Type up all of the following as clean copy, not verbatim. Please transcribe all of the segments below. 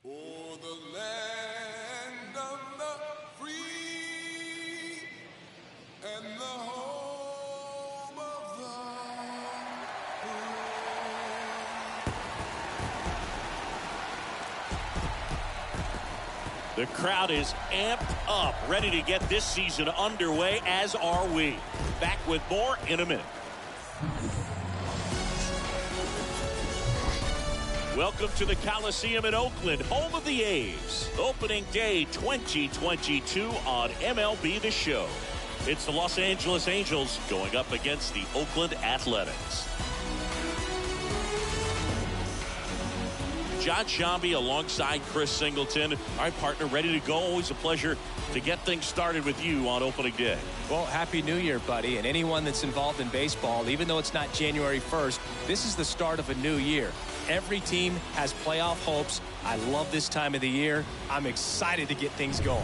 For the land of the free and the home of the The crowd is amped up, ready to get this season underway, as are we. Back with more in a minute. Welcome to the Coliseum in Oakland, home of the A's. Opening day 2022 on MLB The Show. It's the Los Angeles Angels going up against the Oakland Athletics. John Shambi alongside Chris Singleton. All right, partner, ready to go. Always a pleasure to get things started with you on opening day. Well, Happy New Year, buddy. And anyone that's involved in baseball, even though it's not January 1st, this is the start of a new year. Every team has playoff hopes. I love this time of the year. I'm excited to get things going.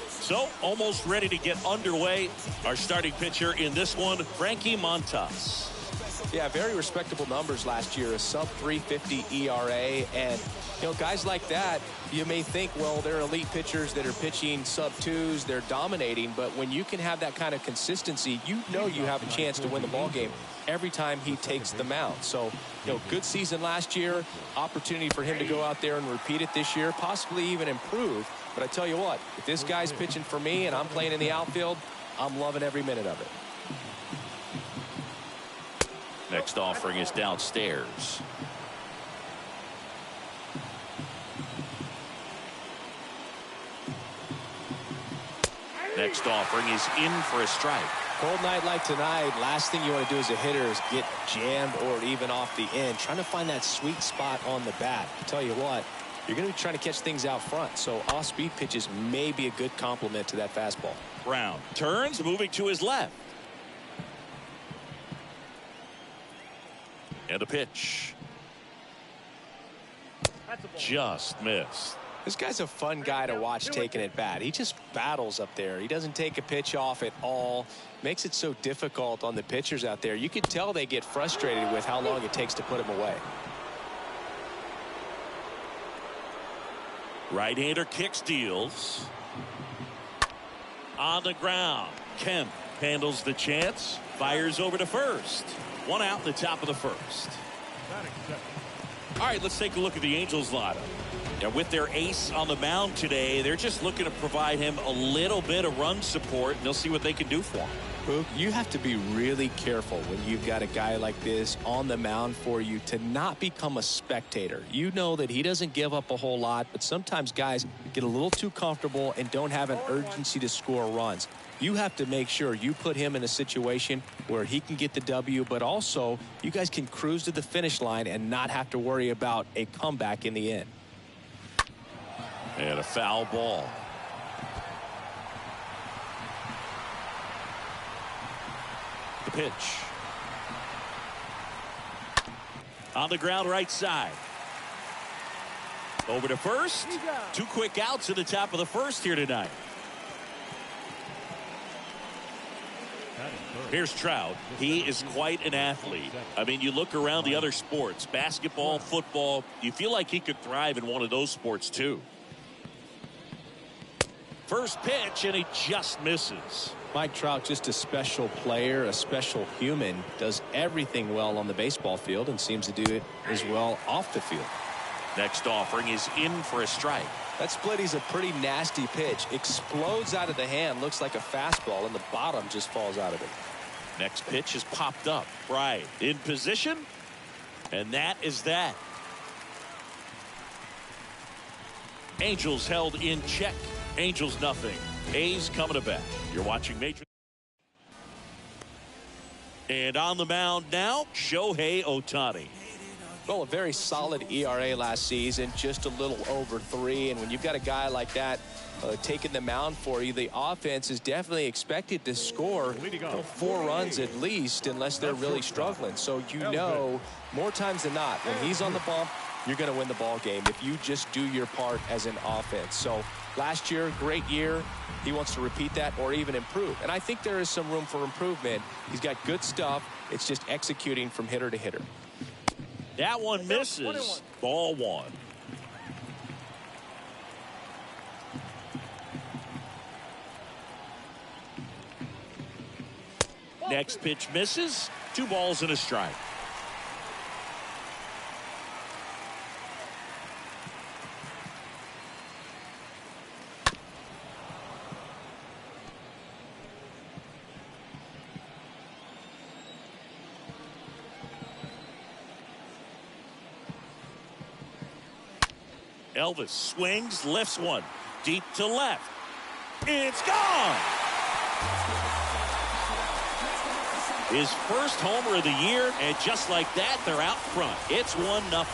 So, almost ready to get underway. Our starting pitcher in this one, Frankie Montas. Yeah, very respectable numbers last year, a sub-350 ERA. And, you know, guys like that, you may think, well, they're elite pitchers that are pitching sub-2s, they're dominating. But when you can have that kind of consistency, you know you have a chance to win the ball game every time he takes the mound. So, you know, good season last year, opportunity for him to go out there and repeat it this year, possibly even improve. But I tell you what, if this guy's pitching for me and I'm playing in the outfield, I'm loving every minute of it. Next offering is downstairs. Next offering is in for a strike. Cold night like tonight, last thing you want to do as a hitter is get jammed or even off the end. Trying to find that sweet spot on the bat. I tell you what, you're going to be trying to catch things out front. So off-speed pitches may be a good complement to that fastball. Brown turns, moving to his left. And a pitch. Just missed. This guy's a fun guy to watch taking at bat. He just battles up there. He doesn't take a pitch off at all. Makes it so difficult on the pitchers out there. You can tell they get frustrated with how long it takes to put him away. Right-hander kicks, deals. On the ground. Kemp handles the chance. Fires over to first. One out in the top of the first. All right, let's take a look at the Angels lineup. And with their ace on the mound today, they're just looking to provide him a little bit of run support, and they'll see what they can do for him. Boog, you have to be really careful when you've got a guy like this on the mound for you to not become a spectator. You know that he doesn't give up a whole lot, but sometimes guys get a little too comfortable and don't have an urgency to score runs. You have to make sure you put him in a situation where he can get the W, but also you guys can cruise to the finish line and not have to worry about a comeback in the end. And a foul ball. The pitch. On the ground, right side. Over to first. Two quick outs at the top of the first here tonight. Here's Trout. He is quite an athlete. I mean, you look around the other sports, basketball, football, you feel like he could thrive in one of those sports too. First pitch, and he just misses. Mike Trout, just a special player, a special human, does everything well on the baseball field and seems to do it as well off the field. Next offering is in for a strike. That splitty's a pretty nasty pitch. Explodes out of the hand, looks like a fastball, and the bottom just falls out of it. Next pitch is popped up. Bride in position, and that is that. Angels held in check. Angels nothing. A's coming to bat. You're watching Major. And on the mound now, Shohei Ohtani. Well, a very solid ERA last season, just a little over 3. And when you've got a guy like that taking the mound for you, the offense is definitely expected to score 4 runs at least, unless they're really struggling. So you know, more times than not, when he's on the bump, you're going to win the ball game if you just do your part as an offense. So Last year, great year. He wants to repeat that or even improve. And I think there is some room for improvement. He's got good stuff. It's just executing from hitter to hitter. That one misses. Ball 1. Next pitch misses. 2 balls and a strike. Elvis swings, lifts one. Deep to left. It's gone! His first homer of the year, and just like that, they're out front. It's 1-0.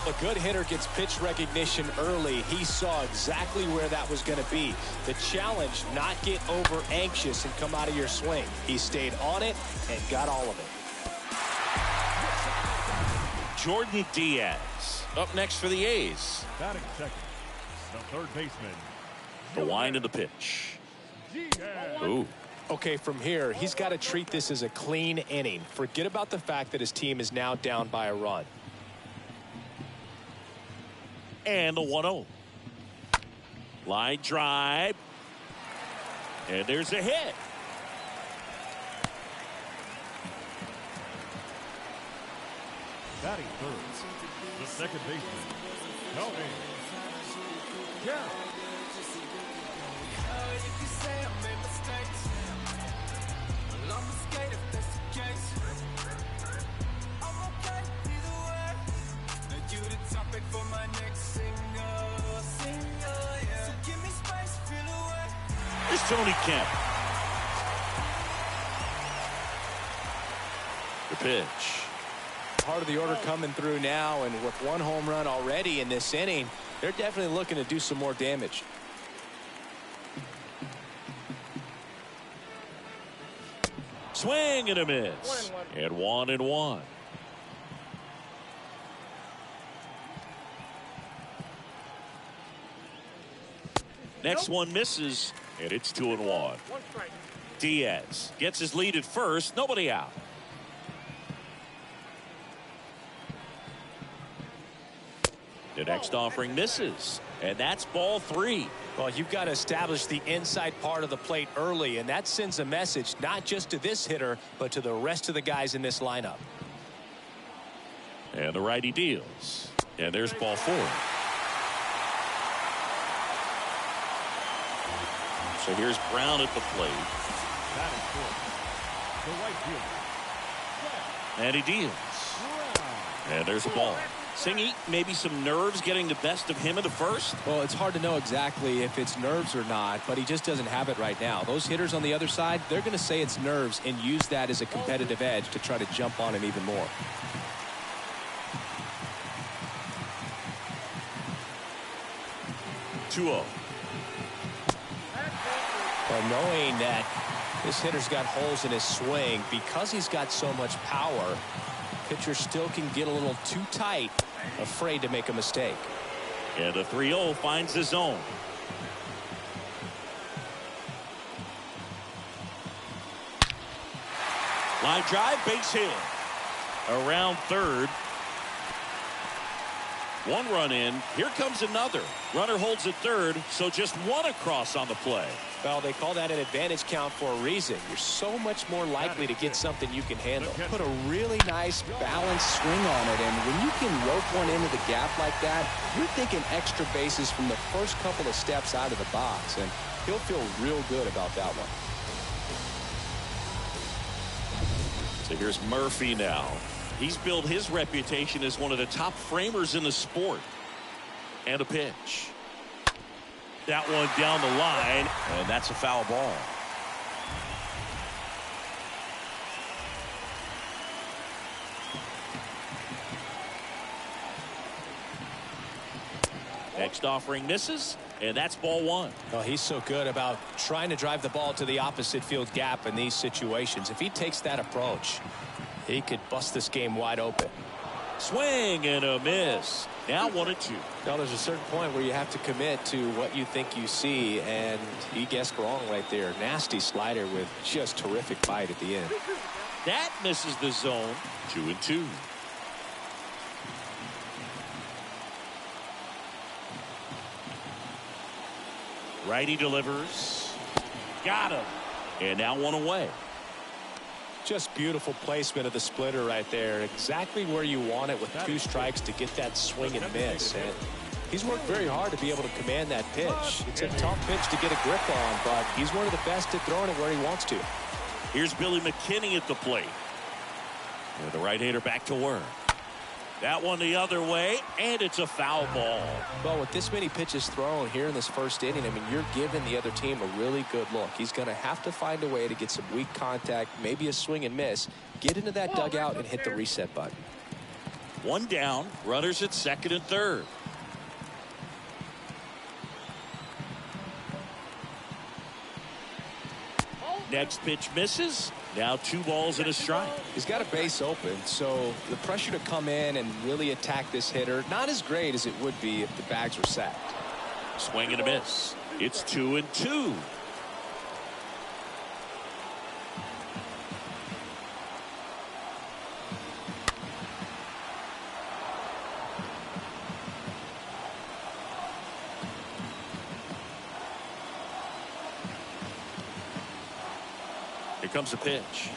A good hitter gets pitch recognition early. He saw exactly where that was going to be. The challenge, not get over anxious and come out of your swing. He stayed on it and got all of it. Jordan Diaz up next for the A's. Batting second, the third baseman. The wind of the pitch. Ooh. Okay, from here, he's got to treat this as a clean inning. Forget about the fact that his team is now down by a run. And the 1-0. Line drive. And there's a hit. Batting third, the second baseman. Tony. Yeah. Here's Tony Kemp. The pitch. Part of the order coming through now, and with 1 home run already in this inning, they're definitely looking to do some more damage. Swing and a miss. And 1-1. Next one misses, and it's 2-1. Diaz gets his lead at first. Nobody out. The next offering misses, and that's ball 3. Well, you've got to establish the inside part of the plate early, and that sends a message not just to this hitter, but to the rest of the guys in this lineup. And the righty deals. And there's ball 4. So here's Brown at the plate. Batting fourth, the right fielder. And he deals. And there's a ball. Singy, maybe some nerves getting the best of him in the first? Well, it's hard to know exactly if it's nerves or not, but he just doesn't have it right now. Those hitters on the other side, they're going to say it's nerves and use that as a competitive edge to try to jump on him even more. Well, knowing that this hitter's got holes in his swing, because he's got so much power, pitcher still can get a little too tight, afraid to make a mistake. And the 3-0 finds the zone. Line drive, base hit. Around third. 1 run in. Here comes another. Runner holds at third, so just 1 across on the play. Well, they call that an advantage count for a reason. You're so much more likely to get something you can handle. Put a really nice balanced swing on it, and when you can rope one into the gap like that, you're thinking extra bases from the first couple of steps out of the box, and he'll feel real good about that one. So here's Murphy now. He's built his reputation as one of the top framers in the sport. And a pitch. That one down the line, and that's a foul ball. Next offering misses, and that's ball one. Well, he's so good about trying to drive the ball to the opposite field gap in these situations. If he takes that approach, he could bust this game wide open. Swing and a miss. Now 1-2. Now there's a certain point where you have to commit to what you think you see, and he guessed wrong right there. Nasty slider with just terrific bite at the end. That misses the zone. 2-2. Righty delivers. Got him. And now one away. Just beautiful placement of the splitter right there. Exactly where you want it with 2 strikes to get that swing and miss. And he's worked very hard to be able to command that pitch. It's a tough pitch to get a grip on, but he's one of the best at throwing it where he wants to. Here's Billy McKinney at the plate. And the right-hander back to work. That one the other way, and it's a foul ball. Well, with this many pitches thrown here in this first inning, I mean, you're giving the other team a really good look. He's going to have to find a way to get some weak contact, maybe a swing and miss, get into that dugout and hit the reset button. One down, runners at second and third. Next pitch misses. Now 2 balls and a strike. He's got a base open, so the pressure to come in and really attack this hitter, not as great as it would be if the bags were sacked. Swing and a miss. It's 2-2. Here comes a pitch.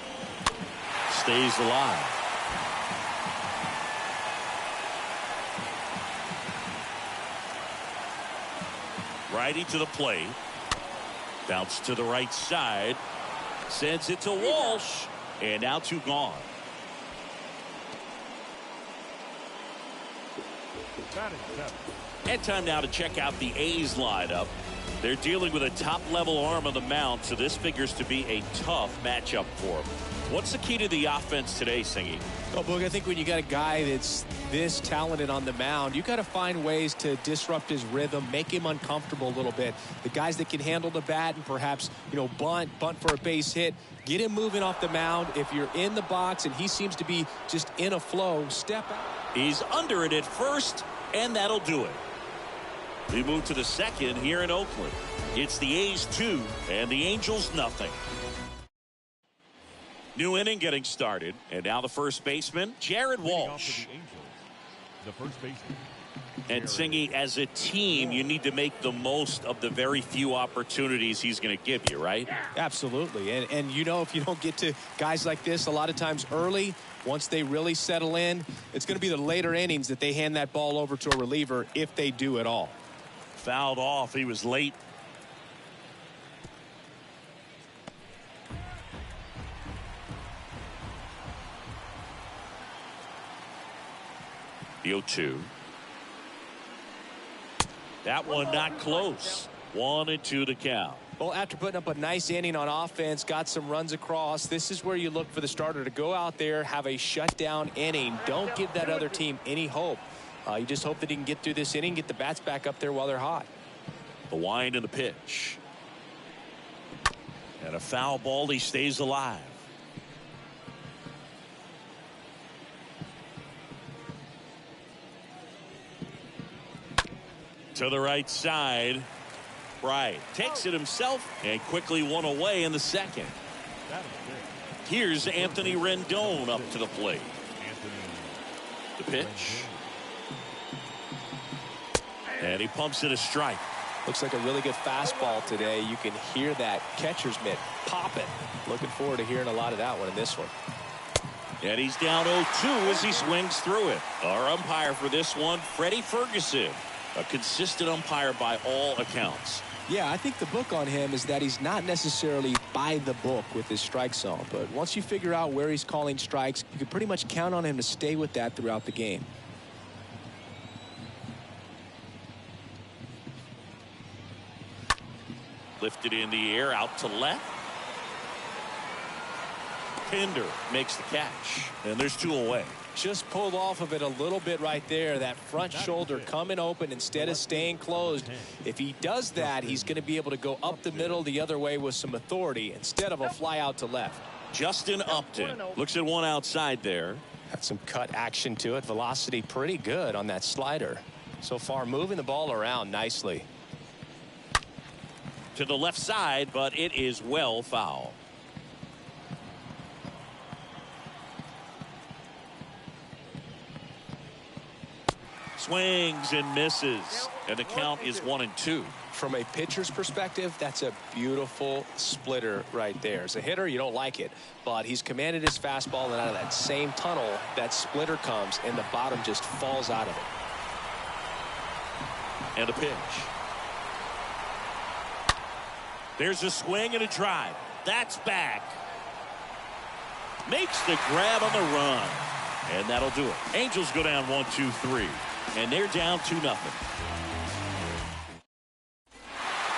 Stays alive. Righty to the plate. Bounce to the right side. Sends it to Walsh. And now 2 gone. And time now to check out the A's lineup. They're dealing with a top-level arm on the mound, so this figures to be a tough matchup for them. What's the key to the offense today, Singy? Well, Boog, I think when you got a guy that's this talented on the mound, you got to find ways to disrupt his rhythm, make him uncomfortable a little bit. The guys that can handle the bat and perhaps, bunt for a base hit, get him moving off the mound. If you're in the box and he seems to be just in a flow, step out. He's under it at first, and that'll do it. We move to the second here in Oakland. It's the A's 2 and the Angels nothing. New inning getting started, and now the first baseman, Jared Walsh. The first baseman. And Singy, as a team, you need to make the most of the very few opportunities he's going to give you, right? Absolutely. And if you don't get to guys like this a lot of times early, once they really settle in, it's going to be the later innings that they hand that ball over to a reliever if they do at all. Fouled off. He was late. The 0-2. That one not close. 1-2 to count. Well, after putting up a nice inning on offense, got some runs across, this is where you look for the starter to go out there, have a shutdown inning. Don't give that other team any hope. You just hope that he can get through this inning, get the bats back up there while they're hot. The wind and the pitch. And a foul ball. He stays alive. To the right side. Bride takes it himself and quickly one away in the second. Here's Anthony Rendon up to the plate. The pitch. And he pumps it a strike. Looks like a really good fastball today. You can hear that catcher's mitt popping. Looking forward to hearing a lot of that one in this one. And he's down 0-2 as he swings through it. Our umpire for this one, Freddie Ferguson. A consistent umpire by all accounts. Yeah, I think the book on him is that he's not necessarily by the book with his strike zone. But once you figure out where he's calling strikes, you can pretty much count on him to stay with that throughout the game. Lifted in the air out to left. Pinder makes the catch, and there's 2 away. Just pulled off of it a little bit right there. That front shoulder coming open instead of staying closed. If he does that, he's going to be able to go up the middle the other way with some authority instead of a fly out to left. Justin Upton looks at one outside there. Got some cut action to it. Velocity pretty good on that slider. So far moving the ball around nicely. To the left side, but it is well foul. Swings and misses, and the count is 1-2. From a pitcher's perspective, that's a beautiful splitter right there. As a hitter, you don't like it, but he's commanded his fastball, and out of that same tunnel, that splitter comes, and the bottom just falls out of it. And a pitch. There's a swing and a drive. That's back. Makes the grab on the run, and that'll do it. Angels go down 1-2-3. And they're down 2-0.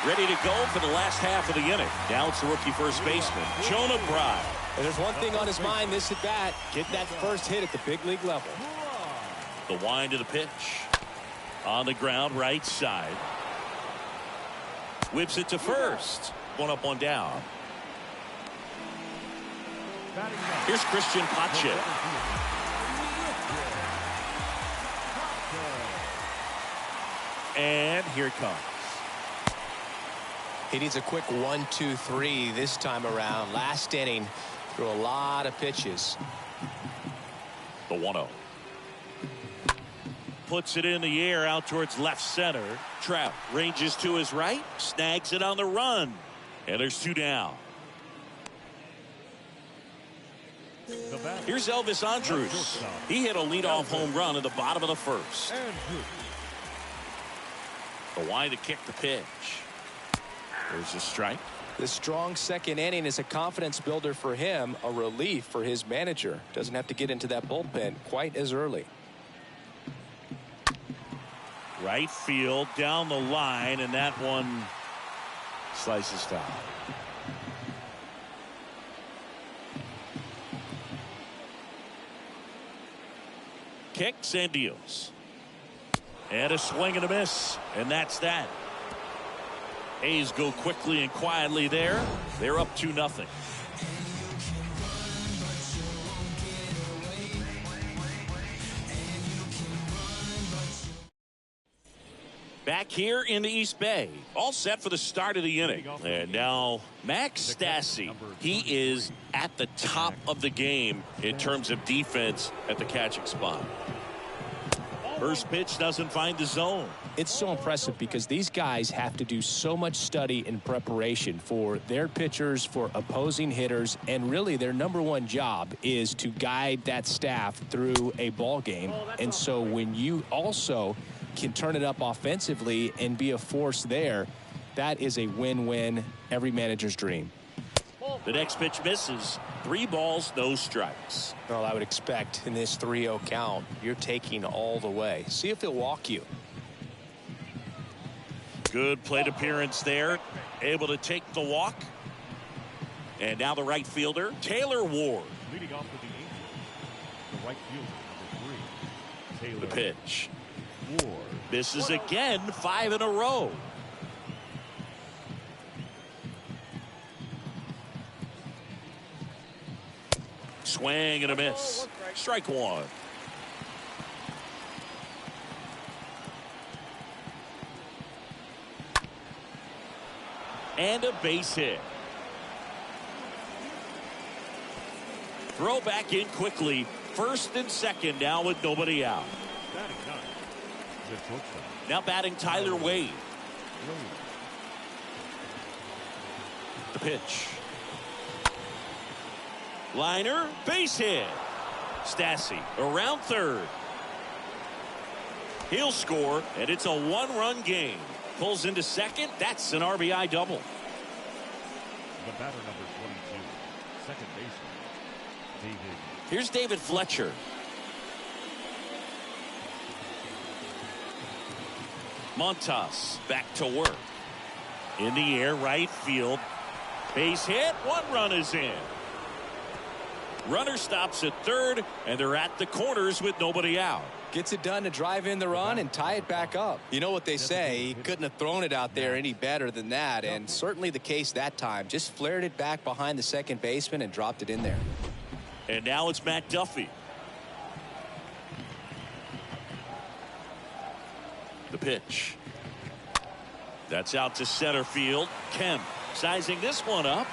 Ready to go for the last half of the inning. Now it's the rookie first baseman, Jonah Bride. And there's one thing on his mind this at bat. Get that first hit at the big league level. The wind of the pitch. On the ground, right side. Whips it to first. 1 up, 1 down. Here's Christian Pache. And here it comes. He needs a quick 1-2-3 this time around. Last inning, threw a lot of pitches. The 1-0. Puts it in the air out towards left center. Trout ranges to his right, snags it on the run. And there's 2 down. Here's Elvis Andrus. He hit a leadoff home run in the bottom of the first. The wind to kick the pitch. There's a strike. This strong second inning is a confidence builder for him, a relief for his manager. Doesn't have to get into that bullpen quite as early. Right field down the line, and that one slices foul. Kicks and deals. And a swing and a miss, and that's that. A's go quickly and quietly there. They're up 2-0. Back here in the East Bay, all set for the start of the inning. And now Max Stassi, he is at the top of the game in terms of defense at the catching spot. First pitch doesn't find the zone. It's so impressive because these guys have to do so much study and preparation for their pitchers, for opposing hitters, and really their #1 job is to guide that staff through a ball game. And so when you also can turn it up offensively and be a force there, that is a win-win, every manager's dream. The next pitch misses. 3 balls, no strikes. Well, I would expect in this 3-0 count, you're taking all the way. See if he'll walk you. Good plate appearance there. Able to take the walk. And now the right fielder, Taylor Ward. Leading off with the Angels, the right fielder, number 3, Taylor The pitch. Ward. Misses again, 5 in a row. Swing and a miss. Strike 1. And a base hit. Throw back in quickly. First and second now with nobody out. Now batting Tyler Wade. The pitch. Liner, base hit. Stassi around third. He'll score, and it's a 1-run game. Pulls into second. That's an RBI double. The batter, number 22, second baseman, David. Here's David Fletcher. Montas back to work. In the air, right field. Base hit. 1 run is in. Runner stops at third, and they're at the corners with nobody out. Gets it done to drive in the run and tie it back up. You know what they say, he couldn't have thrown it out there any better than that, and certainly the case that time. Just flared it back behind the second baseman and dropped it in there. And now it's Matt Duffy. The pitch. That's out to center field. Kemp sizing this one up.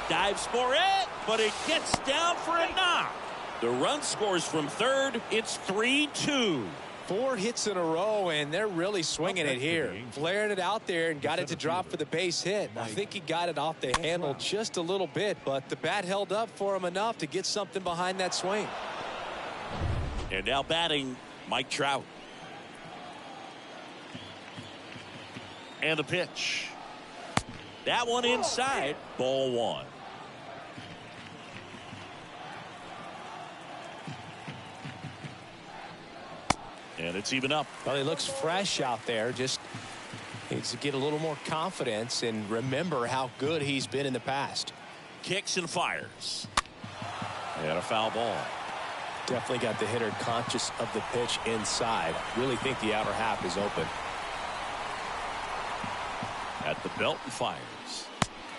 Dives for it, but it gets down for a knock. The run scores from third. It's 3-2. 4 hits in a row, and they're really swinging it here. Flared it out there and got it to drop for the base hit. I think he got it off the handle just a little bit, but the bat held up for him enough to get something behind that swing. And now batting, Mike Trout. And the pitch. That one inside. Ball 1. And it's even up. Well, he looks fresh out there. Just needs to get a little more confidence and remember how good he's been in the past. Kicks and fires. And a foul ball. Definitely got the hitter conscious of the pitch inside. Really think the outer half is open. At the belt and fires.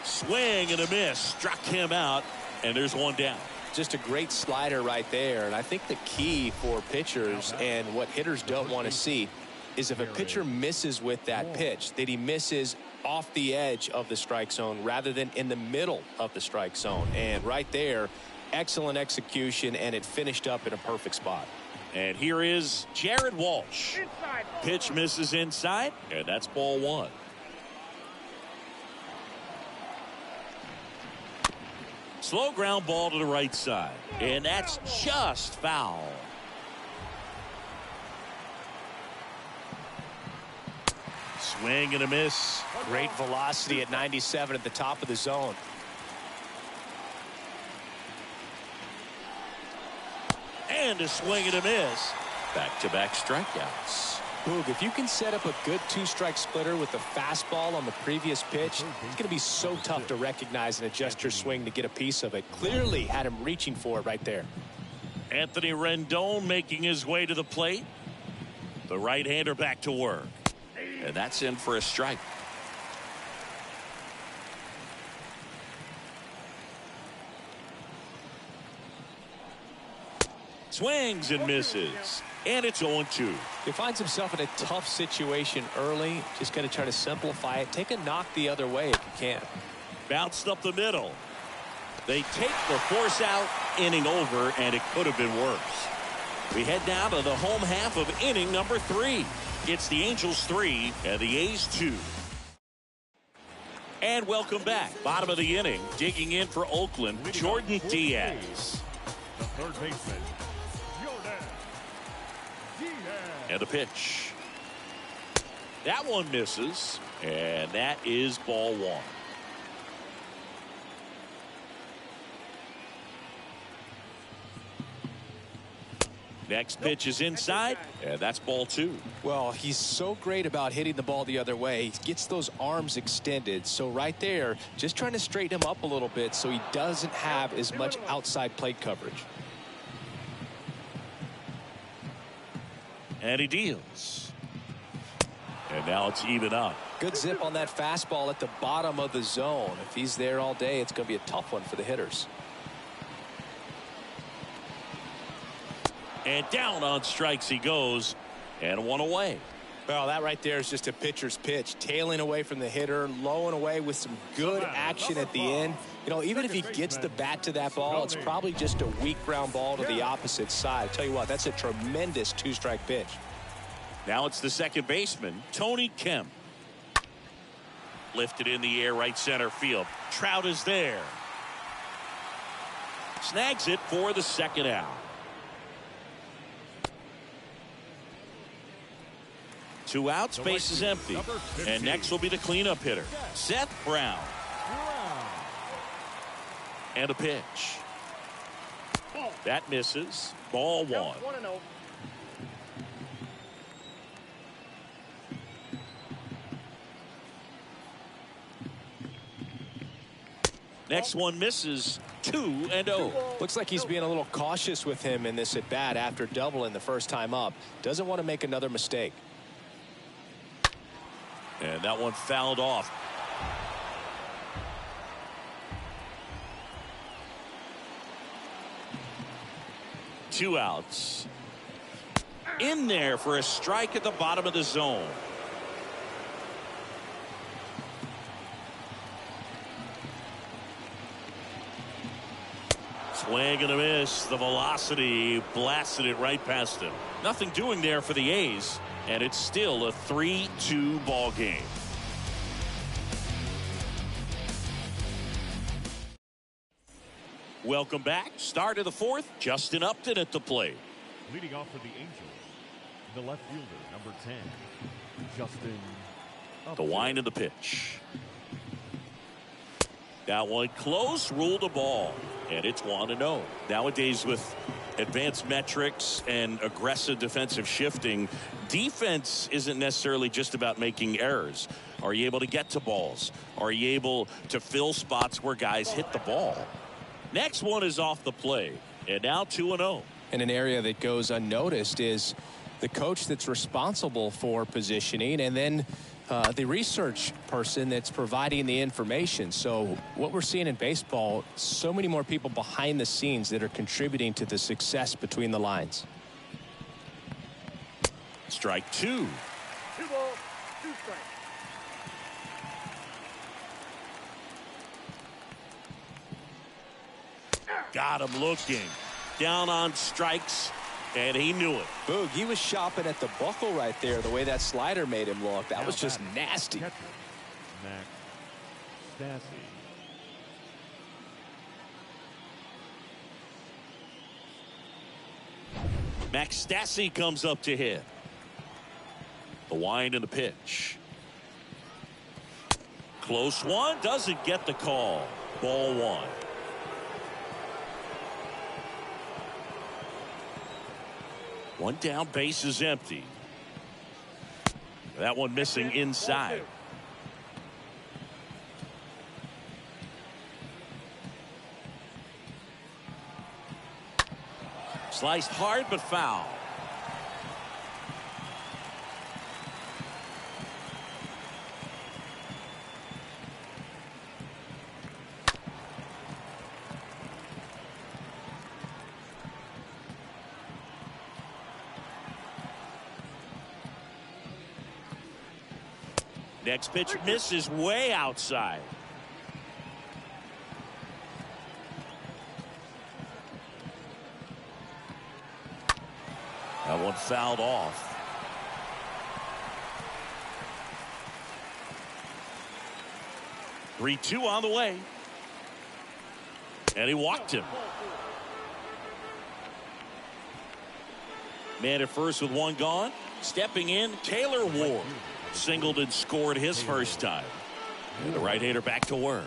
Swing and a miss. Struck him out. And there's one down. Just a great slider right there. And I think the key for pitchers and what hitters don't want to see is if a pitcher misses with that pitch, that he misses off the edge of the strike zone rather than in the middle of the strike zone. And right there, excellent execution, and it finished up in a perfect spot. And here is Jared Walsh. Pitch misses inside, and that's ball 1. Slow ground ball to the right side, and that's just foul. Swing and a miss. Great velocity at 97 at the top of the zone. And a swing and a miss. Back-to-back strikeouts. Boog, if you can set up a good 2-strike splitter with the fastball on the previous pitch, it's going to be so tough to recognize and adjust your swing to get a piece of it. Clearly had him reaching for it right there. Anthony Rendon making his way to the plate. The right-hander back to work. And that's in for a strike. Swings and misses. And it's 0-2. He finds himself in a tough situation early. Just got to try to simplify it. Take a knock the other way if you can. Bounced up the middle. They take the force out, inning over, and it could have been worse. We head now to the home half of inning number 3. It's the Angels 3 and the A's 2. And welcome back. Bottom of the inning. Digging in for Oakland, Jordan Diaz. The third baseman, Jordan Diaz. And a pitch. That one misses. And that is ball 1. Next pitch is inside, and that's ball 2. Well, he's so great about hitting the ball the other way. He gets those arms extended. So right there, just trying to straighten him up a little bit so he doesn't have as much outside plate coverage. And he deals. And now it's even up. Good zip on that fastball at the bottom of the zone. If he's there all day, it's going to be a tough one for the hitters. And down on strikes he goes, and one away. Well, that right there is just a pitcher's pitch. Tailing away from the hitter, low and away with some good action at the end. You know, even if he gets the bat to that ball, it's probably just a weak ground ball to the opposite side. I tell you what, that's a tremendous 2-strike pitch. Now it's the second baseman, Tony Kemp. Lifted in the air, right center field. Trout is there. Snags it for the second out. 2 outs, base is empty. And next will be the cleanup hitter, Seth Brown. And a pitch. That misses. Ball 1. Next one misses. 2-0. Looks like he's being a little cautious with him in this at bat after doubling the first time up. Doesn't want to make another mistake. And that one fouled off. Two outs. In there for a strike at the bottom of the zone. Swing and a miss. The velocity blasted it right past him. Nothing doing there for the A's, and it's still a 3-2 ball game. Welcome back. Start of the fourth. Justin Upton at the plate. Leading off for the Angels, the left fielder, number 10, Justin The wind of the pitch. That one close, ruled a ball, and it's 1-0. Nowadays, with advanced metrics and aggressive defensive shifting, defense isn't necessarily just about making errors. Are you able to get to balls? Are you able to fill spots where guys hit the ball? Next one is off the play, and now 2-0. And an area that goes unnoticed is the coach that's responsible for positioning, and then the research person that's providing the information. So what we're seeing in baseball, so many more people behind the scenes that are contributing to the success between the lines. Strike 2. 2 balls, 2 strikes. Got him looking. Down on strikes, and he knew it. Boog, he was shopping at the buckle right there, the way that slider made him look. That was just nasty. catcher, Max Stassi. Max Stassi comes up to hit. The wind and the pitch. Close one, doesn't get the call. Ball 1. One down, base is empty. That one missing inside. Sliced hard but foul. Next pitch misses way outside. That one fouled off. Three, 2 on the way. And he walked him. Man at first with one gone. Stepping in, Taylor Ward. Singled and scored his first time. And the right-hander back to work.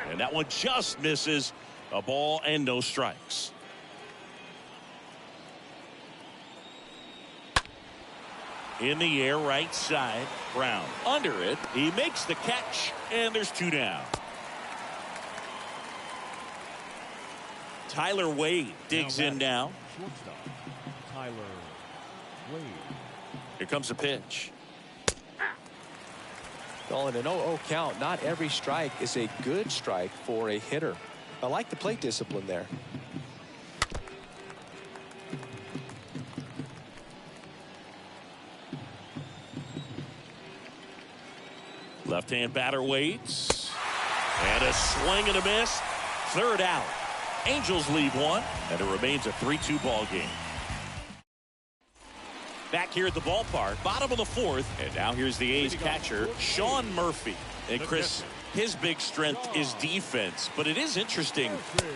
And that one just misses. A ball and no strikes. In the air, right side. Brown under it. He makes the catch, and there's 2 down. Tyler Wade digs in now. Shortstop, Tyler Wade. Here comes the pitch. Well, in an 0-0 count, not every strike is a good strike for a hitter. I like the plate discipline there. Left-hand batter waits. And a swing and a miss. Third out. Angels lead 1, and it remains a 3-2 ball game. Back here at the ballpark, bottom of the 4th, and now here's the A's catcher, Sean Murphy. And Chris, his big strength is defense, but it is interesting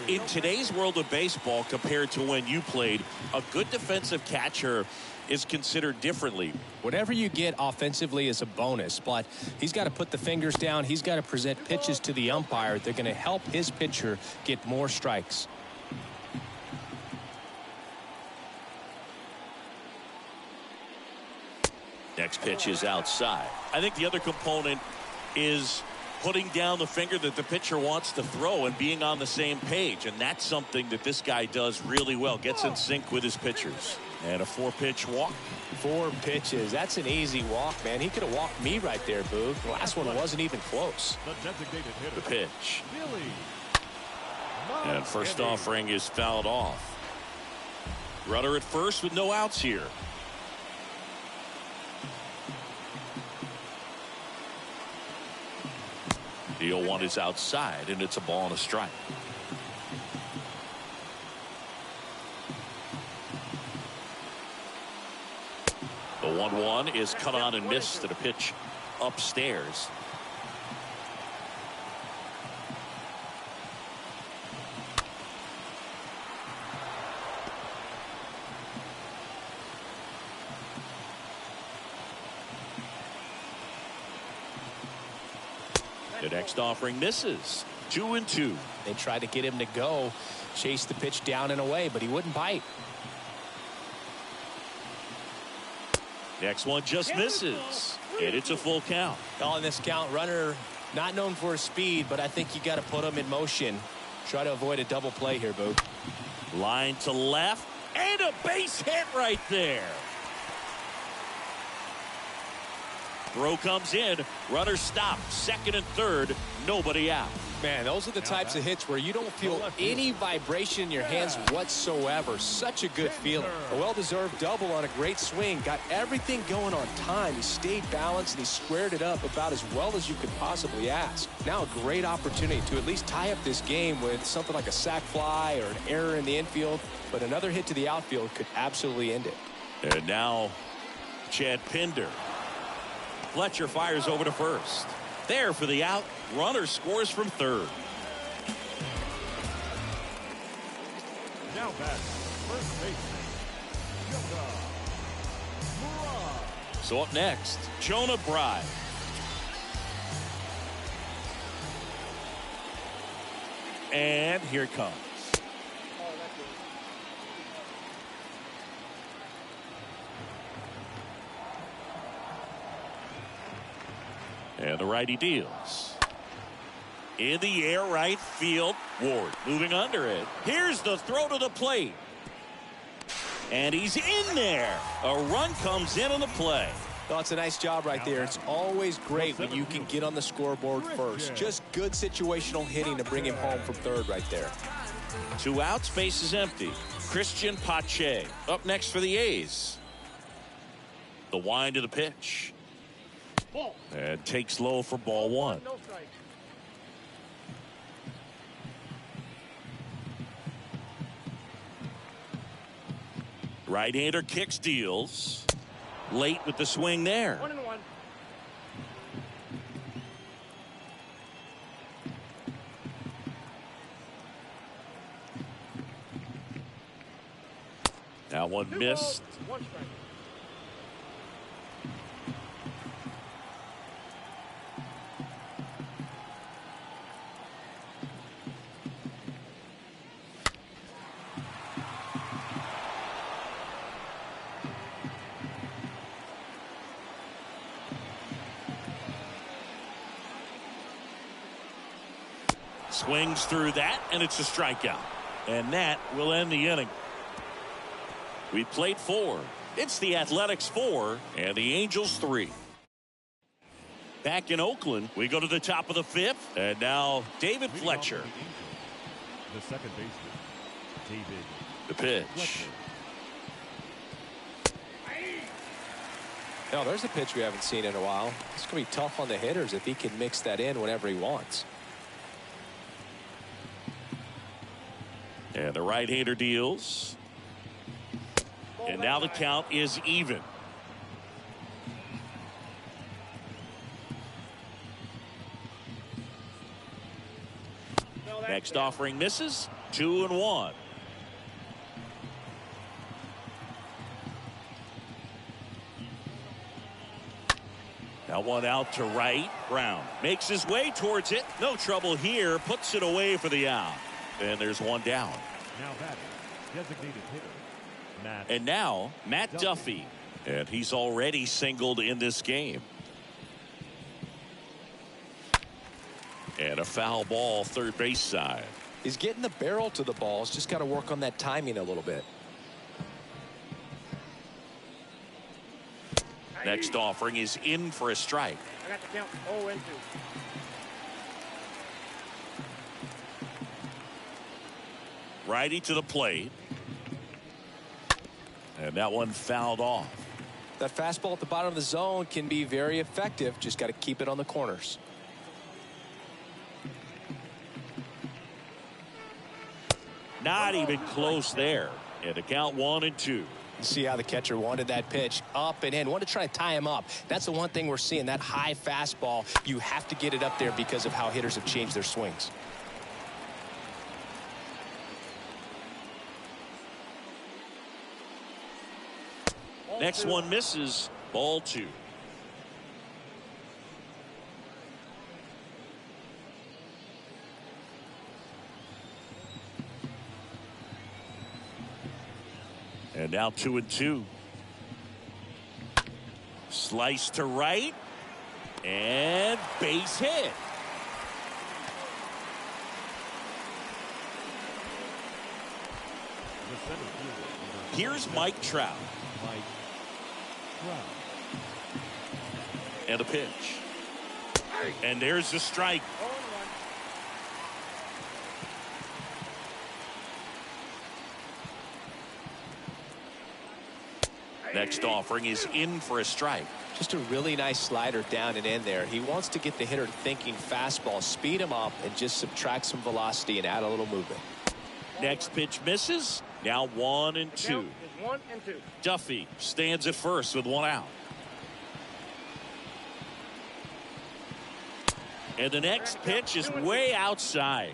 in today's world of baseball compared to when you played. A good defensive catcher is considered differently. Whatever you get offensively is a bonus, but he's got to put the fingers down. He's got to present pitches to the umpire. They're going to help his pitcher get more strikes. Next pitch is outside. I think the other component is putting down the finger that the pitcher wants to throw and being on the same page. And that's something that this guy does really well. Gets in sync with his pitchers. And a 4-pitch walk. 4 pitches. That's an easy walk, man. He could have walked me right there, Boog. The last one wasn't even close. The pitch. And first offering is fouled off. Runner at first with no outs here. The 0-1 is outside, and it's a ball and a strike. The 1-1 is cut on and missed at a pitch upstairs. The next offering misses. 2-2. They tried to get him to go, chase the pitch down and away, but he wouldn't bite. Next one just misses. And it's a full count. On this count, runner not known for his speed, but I think you got to put him in motion. Try to avoid a double play here, Boog. Line to left. And a base hit right there. Throw comes in. Runner stopped. Second and third. Nobody out. Man, those are the types of hits where you don't feel any vibration in your hands whatsoever. Such a good feeling. A well-deserved double on a great swing. Got everything going on time. He stayed balanced and he squared it up about as well as you could possibly ask. Now a great opportunity to at least tie up this game with something like a sac fly or an error in the infield. But another hit to the outfield could absolutely end it. And now Chad Pinder. Fletcher fires over to first. There for the out. Runner scores from third. Now back, first baseman, Jonah Bride. So up next, Jonah Bride. And here it comes. And the righty deals. In the air, right field. Ward moving under it. Here's the throw to the plate. And he's in there. A run comes in on the play. Well, it's a nice job right there. It's always great when you can get on the scoreboard first. Just good situational hitting to bring him home from third right there. 2 outs, base is empty. Christian Pache up next for the A's. The wind of the pitch. And takes low for ball 1. Right-hander kicks, deals. Late with the swing there. 1-1. Now one missed. 1 strike. Swings through that, and it's a strikeout. And that will end the inning. We played 4. It's the Athletics 4 and the Angels 3. Back in Oakland, we go to the top of the 5th. And now David Fletcher. The second baseman, David. The pitch. Fletcher. No, there's a pitch we haven't seen in a while. It's going to be tough on the hitters if he can mix that in whenever he wants. And the right-hander deals. And now the count is even. Next offering misses. 2-1. Now one out to right. Brown makes his way towards it. No trouble here. Puts it away for the out. And there's one down. Now batting, designated hitter, Matt. And now Matt Duffy. And he's already singled in this game. And a foul ball, third base side. He's getting the barrel to the ball. He's just got to work on that timing a little bit. Next offering is in for a strike. I got the count 0-2. Righty to the plate. And that one fouled off. That fastball at the bottom of the zone can be very effective. Just got to keep it on the corners. Not even close there. And the count 1-2. You see how the catcher wanted that pitch up and in. Wanted to try to tie him up. That's the one thing we're seeing. That high fastball, you have to get it up there because of how hitters have changed their swings. Next one misses. Ball 2. And now 2-2. Slice to right. And base hit. Here's Mike Trout. And a pitch. And there's the strike. Next offering is in for a strike. Just a really nice slider down and in there. He wants to get the hitter thinking fastball, speed him up, and just subtract some velocity and add a little movement. Next pitch misses. Now 1-2. 1-2. Duffy stands at first with 1 out. And the next pitch is way outside.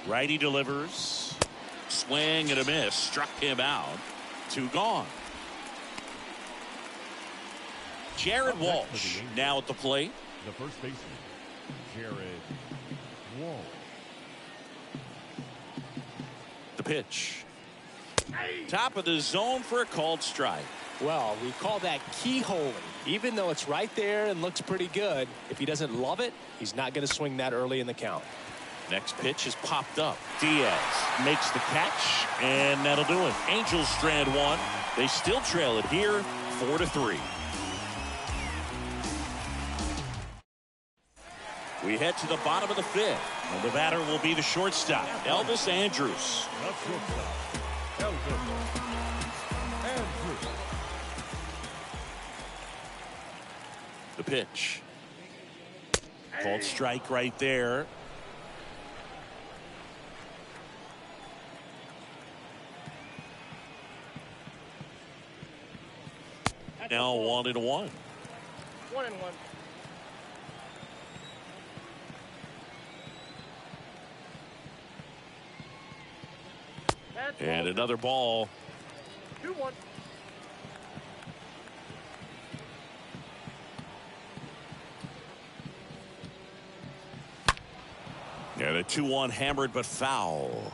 Righty delivers. Swing and a miss. Struck him out. 2 gone. Jared Walsh now at the plate. The first baseman, Jared Walsh. The pitch. Top of the zone for a called strike. Well, we call that keyholing. Even though it's right there and looks pretty good, if he doesn't love it, he's not going to swing that early in the count. Next pitch is popped up. Diaz makes the catch, and that'll do it. Angels strand 1. They still trail it here, 4-3. We head to the bottom of the 5th, and the batter will be the shortstop, Elvis Andrus. The shortstop, Elvis Andrus. The pitch. Called strike right there. Now 1-1. 1-1. And another ball. 2-1. And a 2-1 hammered but foul.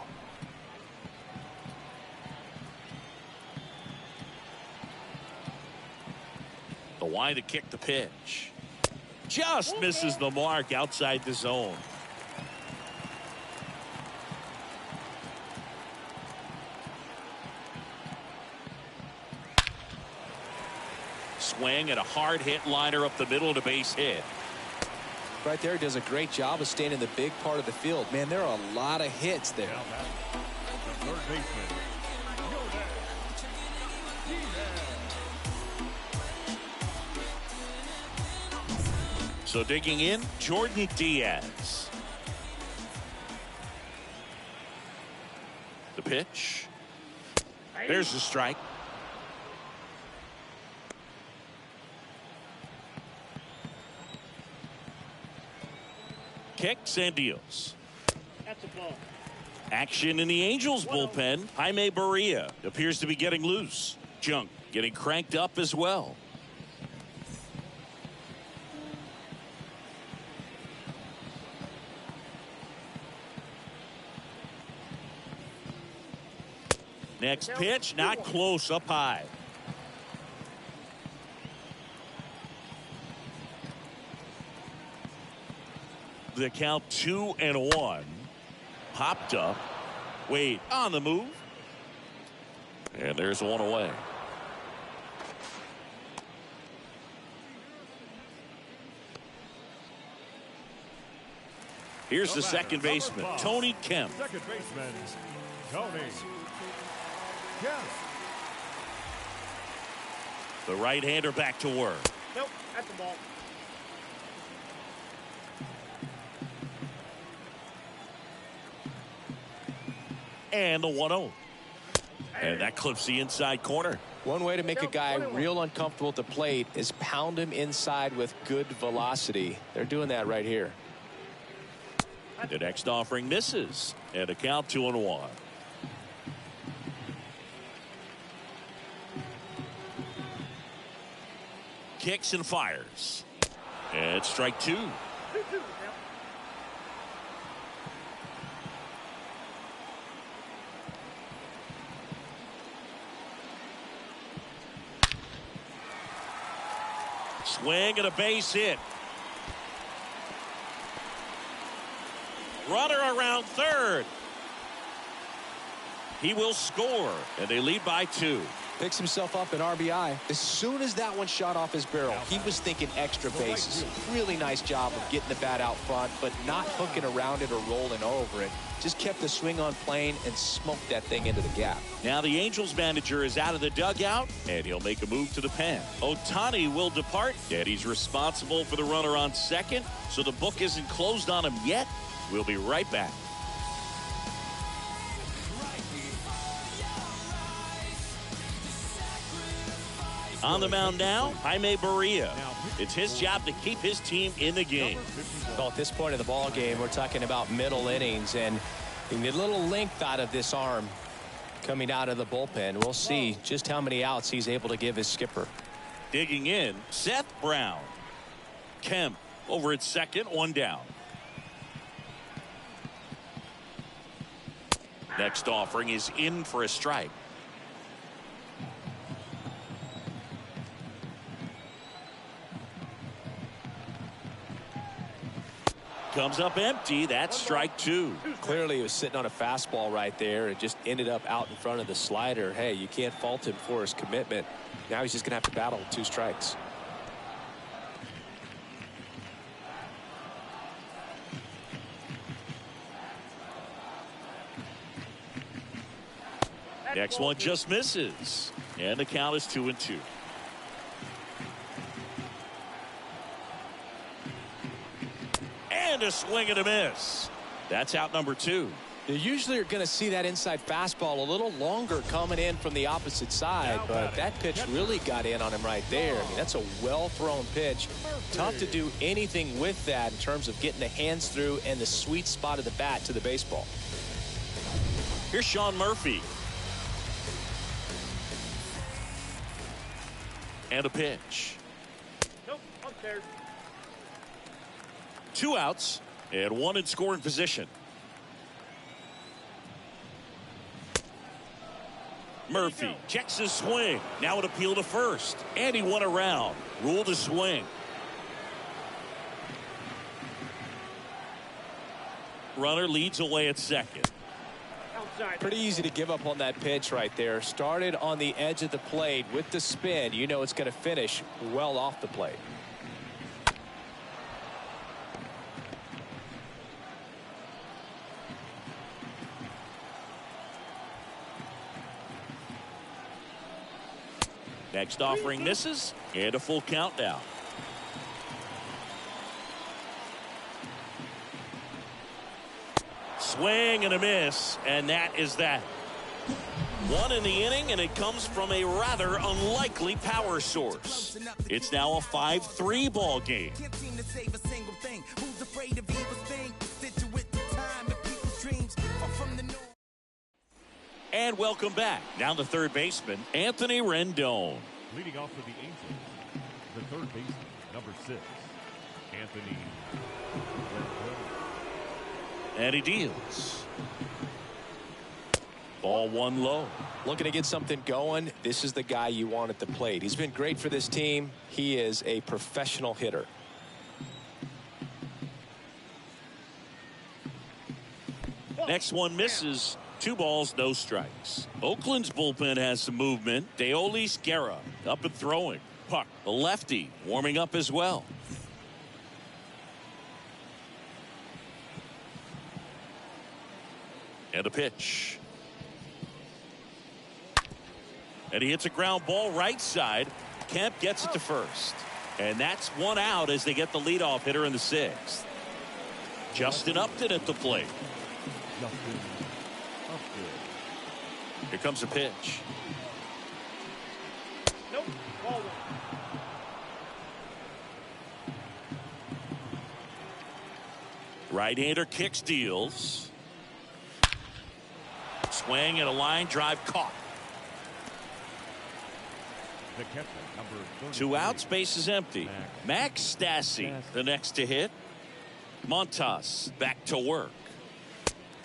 The wind to kick the pitch. Just misses the mark outside the zone. Swing and a hard hit liner up the middle to base hit. Right there, does a great job of staying in the big part of the field. Man, there are a lot of hits there. Now back, the third baseman, Jonah Bride. So digging in, Jordan Diaz. The pitch. There's the strike. Kicks and deals. That's a ball. Action in the Angels bullpen. Jaime Barria appears to be getting loose. Junk getting cranked up as well. Next pitch, not close, up high. The count 2-1. Popped up. Wade on the move. And there's one away. Here's the second baseman, Tony Kemp. Second baseman, Tony Kemp. The right-hander back to work. Nope, that's the ball. And the 1-0. And that clips the inside corner. One way to make a guy real uncomfortable at the plate is pound him inside with good velocity. They're doing that right here. The next offering misses. And a count 2-1. Kicks and fires. And strike 2. Swing and a base hit. Runner around third. He will score, and they lead by 2. Picks himself up an RBI. As soon as that one shot off his barrel, he was thinking extra bases. Really nice job of getting the bat out front, but not hooking around it or rolling over it. Just kept the swing on plane and smoked that thing into the gap. Now the Angels manager is out of the dugout, and he'll make a move to the pen. Ohtani will depart, and he's responsible for the runner on second, so the book isn't closed on him yet. We'll be right back. On the mound now, Jaime Barria. It's his job to keep his team in the game. Well, at this point of the ball game, we're talking about middle innings, and you need a little length out of this arm coming out of the bullpen. We'll see just how many outs he's able to give his skipper. Digging in, Seth Brown. Kemp over at second, 1 down. Next offering is in for a strike. Comes up empty. That's strike 2. Clearly he was sitting on a fastball right there and just ended up out in front of the slider. Hey, you can't fault him for his commitment. Now he's just gonna have to battle with 2 strikes. Next one just misses, and the count is 2-2. And a swing and a miss. That's out number 2. You usually are going to see that inside fastball a little longer coming in from the opposite side, but that pitch really got in on him right there. I mean, that's a well-thrown pitch. Tough to do anything with that in terms of getting the hands through and the sweet spot of the bat to the baseball. Here's Sean Murphy. And a pitch. Nope, up there. 2 outs and 1 in scoring position. Murphy checks his swing. Now an appeal to first, and he went around. Ruled to swing. Runner leads away at second. Outside. Pretty easy to give up on that pitch right there. Started on the edge of the plate with the spin. You know it's going to finish well off the plate. Next offering misses, and a full count now. Swing and a miss, and that is that. 1 in the inning, and it comes from a rather unlikely power source. It's now a 5-3 ball game. And welcome back. Now the third baseman, Anthony Rendon. Leading off for the Angels, the third baseman, number 6, Anthony Rendon. And he deals. Ball 1 low. Looking to get something going. This is the guy you want at the plate. He's been great for this team. He is a professional hitter. Next one misses. 2 balls, no strikes. Oakland's bullpen has some movement. Deolis Guerra up and throwing. Puck, the lefty, warming up as well. And a pitch. And he hits a ground ball right side. Kemp gets it to first. And that's 1 out as they get the leadoff hitter in the 6th. Justin Upton at the plate. Here comes a pitch. Nope. Ball 1. Right-hander kicks, deals. Swing and a line drive caught. The catcher, number 2 outs, base is empty. Max Stassi, the next to hit. Montas back to work.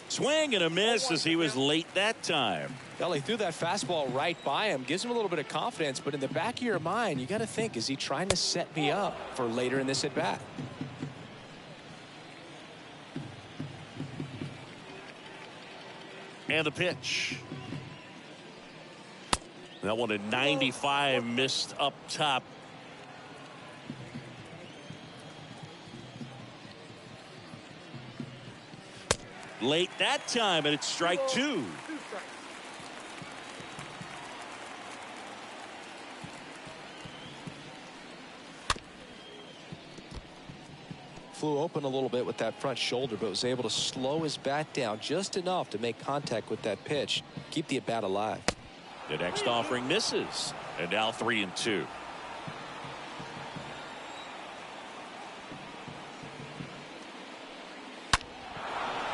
Swing and a miss as he was late that time. Well, he threw that fastball right by him. Gives him a little bit of confidence, but in the back of your mind, you got to think, is he trying to set me up for later in this at bat? And the pitch. That one at 95, missed up top. Late that time, and it's strike 2. Flew open a little bit with that front shoulder, but was able to slow his bat down just enough to make contact with that pitch, keep the at bat alive. The next offering misses, and now 3-2.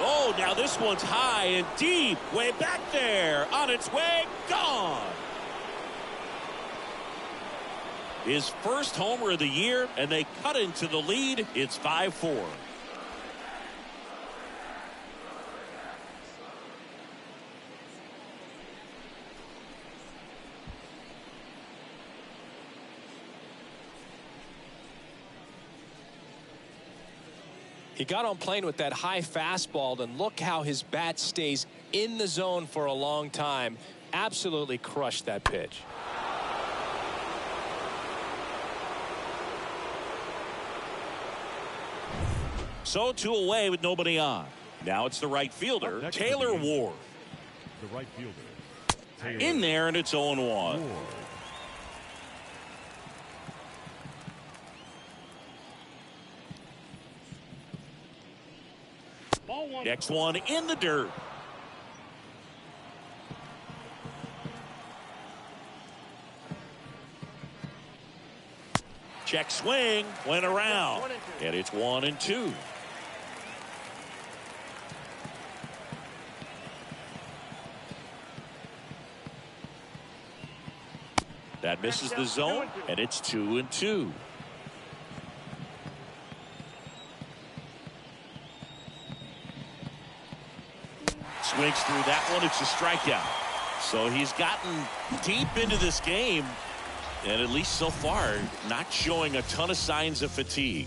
Oh, now this one's high and deep, way back there, on its way, gone. His first homer of the year, and they cut into the lead. It's 5-4. He got on plane with that high fastball, and look how his bat stays in the zone for a long time. Absolutely crushed that pitch. So 2 away with nobody on. Now it's the right fielder, Taylor Ward. The right fielder. Taylor In there, and it's 0-1. Ward. Ball 1. Next one in the dirt. Check swing, went around, and it's 1-2. That misses the zone, and it's 2-2. Swings through that one. It's a strikeout. So he's gotten deep into this game, and at least so far, not showing a ton of signs of fatigue.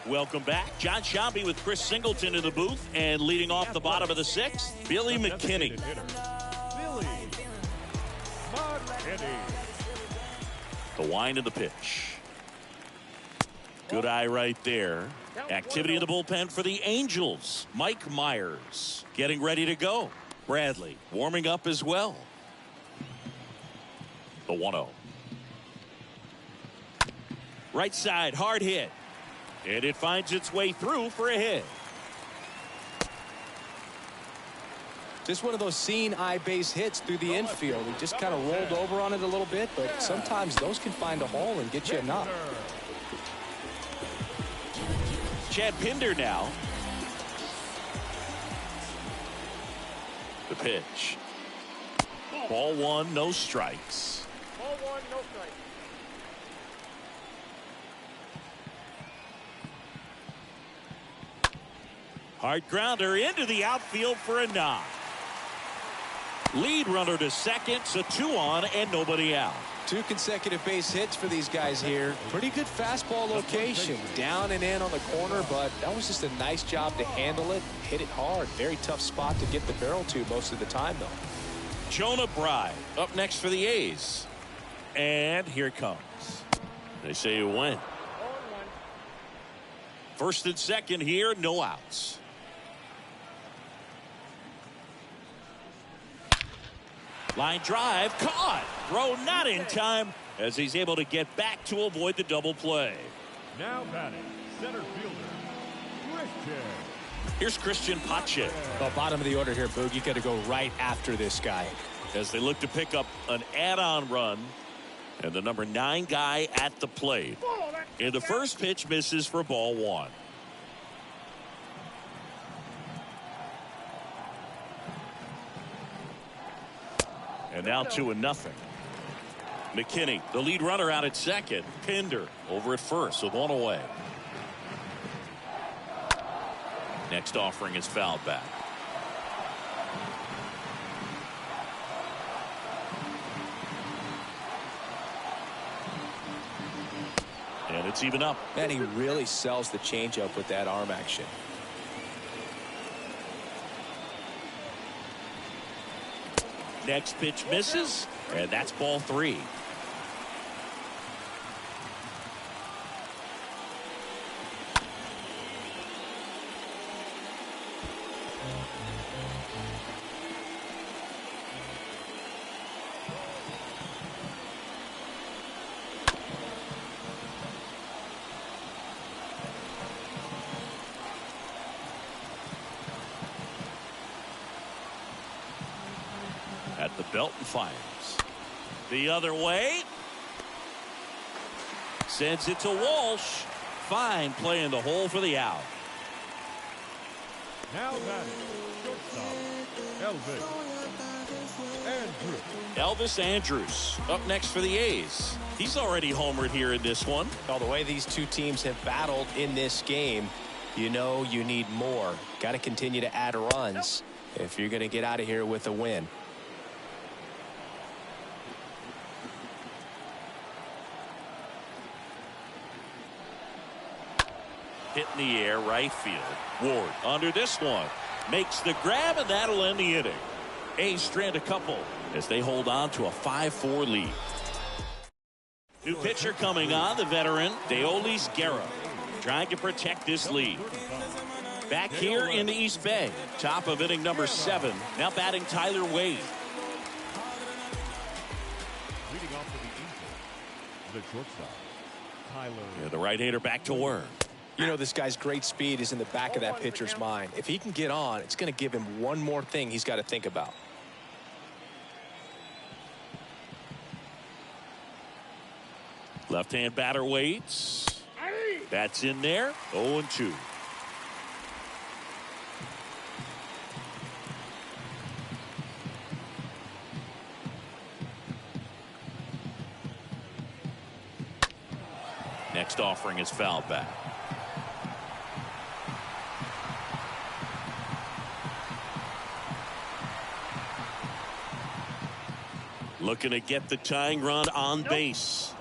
Welcome back. John Shambi with Chris Singleton in the booth, and leading off the bottom of the 6th, Billy McKinney. The wind of the pitch. Good eye right there. Activity in the bullpen for the Angels. Mike Myers getting ready to go. Bradley warming up as well. The 1-0. Right side, hard hit. And it finds its way through for a hit. Just one of those seeing eye base hits through the infield. He just kind of rolled over on it a little bit, but sometimes those can find a hole and get you a knock. Chad Pinder now. The pitch. Ball 1, no strikes. Ball 1, no strike. Hard grounder into the outfield for a knock. Lead runner to second, so 2 on and nobody out. 2 consecutive base hits for these guys here. Pretty good fastball location. Down and in on the corner, but that was just a nice job to handle it. Hit it hard. Very tough spot to get the barrel to most of the time, though. Jonah Bride up next for the A's. And here it comes. They say you win. 0-1. First and second here, no outs. Line drive, caught. Throw not in time as he's able to get back to avoid the double play. Now batting, center fielder, Christian. Here's Christian Pache. Well, bottom of the order here, Boog. You got to go right after this guy. As they look to pick up an add-on run. And the number 9 guy at the plate. And the first pitch misses for ball 1. And now 2-0. McKinney, the lead runner, out at second. Pinder over at first with 1 away. Next offering is fouled back. And it's even up. Man, he really sells the changeup with that arm action. Next pitch misses, and that's ball 3. At the belt and fires. The other way. Sends it to Walsh. Fine play in the hole for the out. Now batting, shortstop, Elvis Andrus. Elvis Andrus up next for the A's. He's already homered here in this one. Well, the way these two teams have battled in this game, you know you need more. Got to continue to add runs if you're going to get out of here with a win. Hit in the air, right field. Ward under this one. Makes the grab, and that'll end the inning. A's strand a couple as they hold on to a 5-4 lead. New pitcher coming on, the veteran, Deolis Guerra, trying to protect this lead. Back here in the East Bay, top of inning number 7. Now batting Tyler Wade. Leading off for the Angels, the shortstop, Tyler. Yeah, the right-hander back to work. You know, this guy's great speed is in the back of that pitcher's mind. If he can get on, it's going to give him one more thing he's got to think about. Left-hand batter waits. That's in there. 0-2. Next offering is fouled back. Looking to get the tying run on base.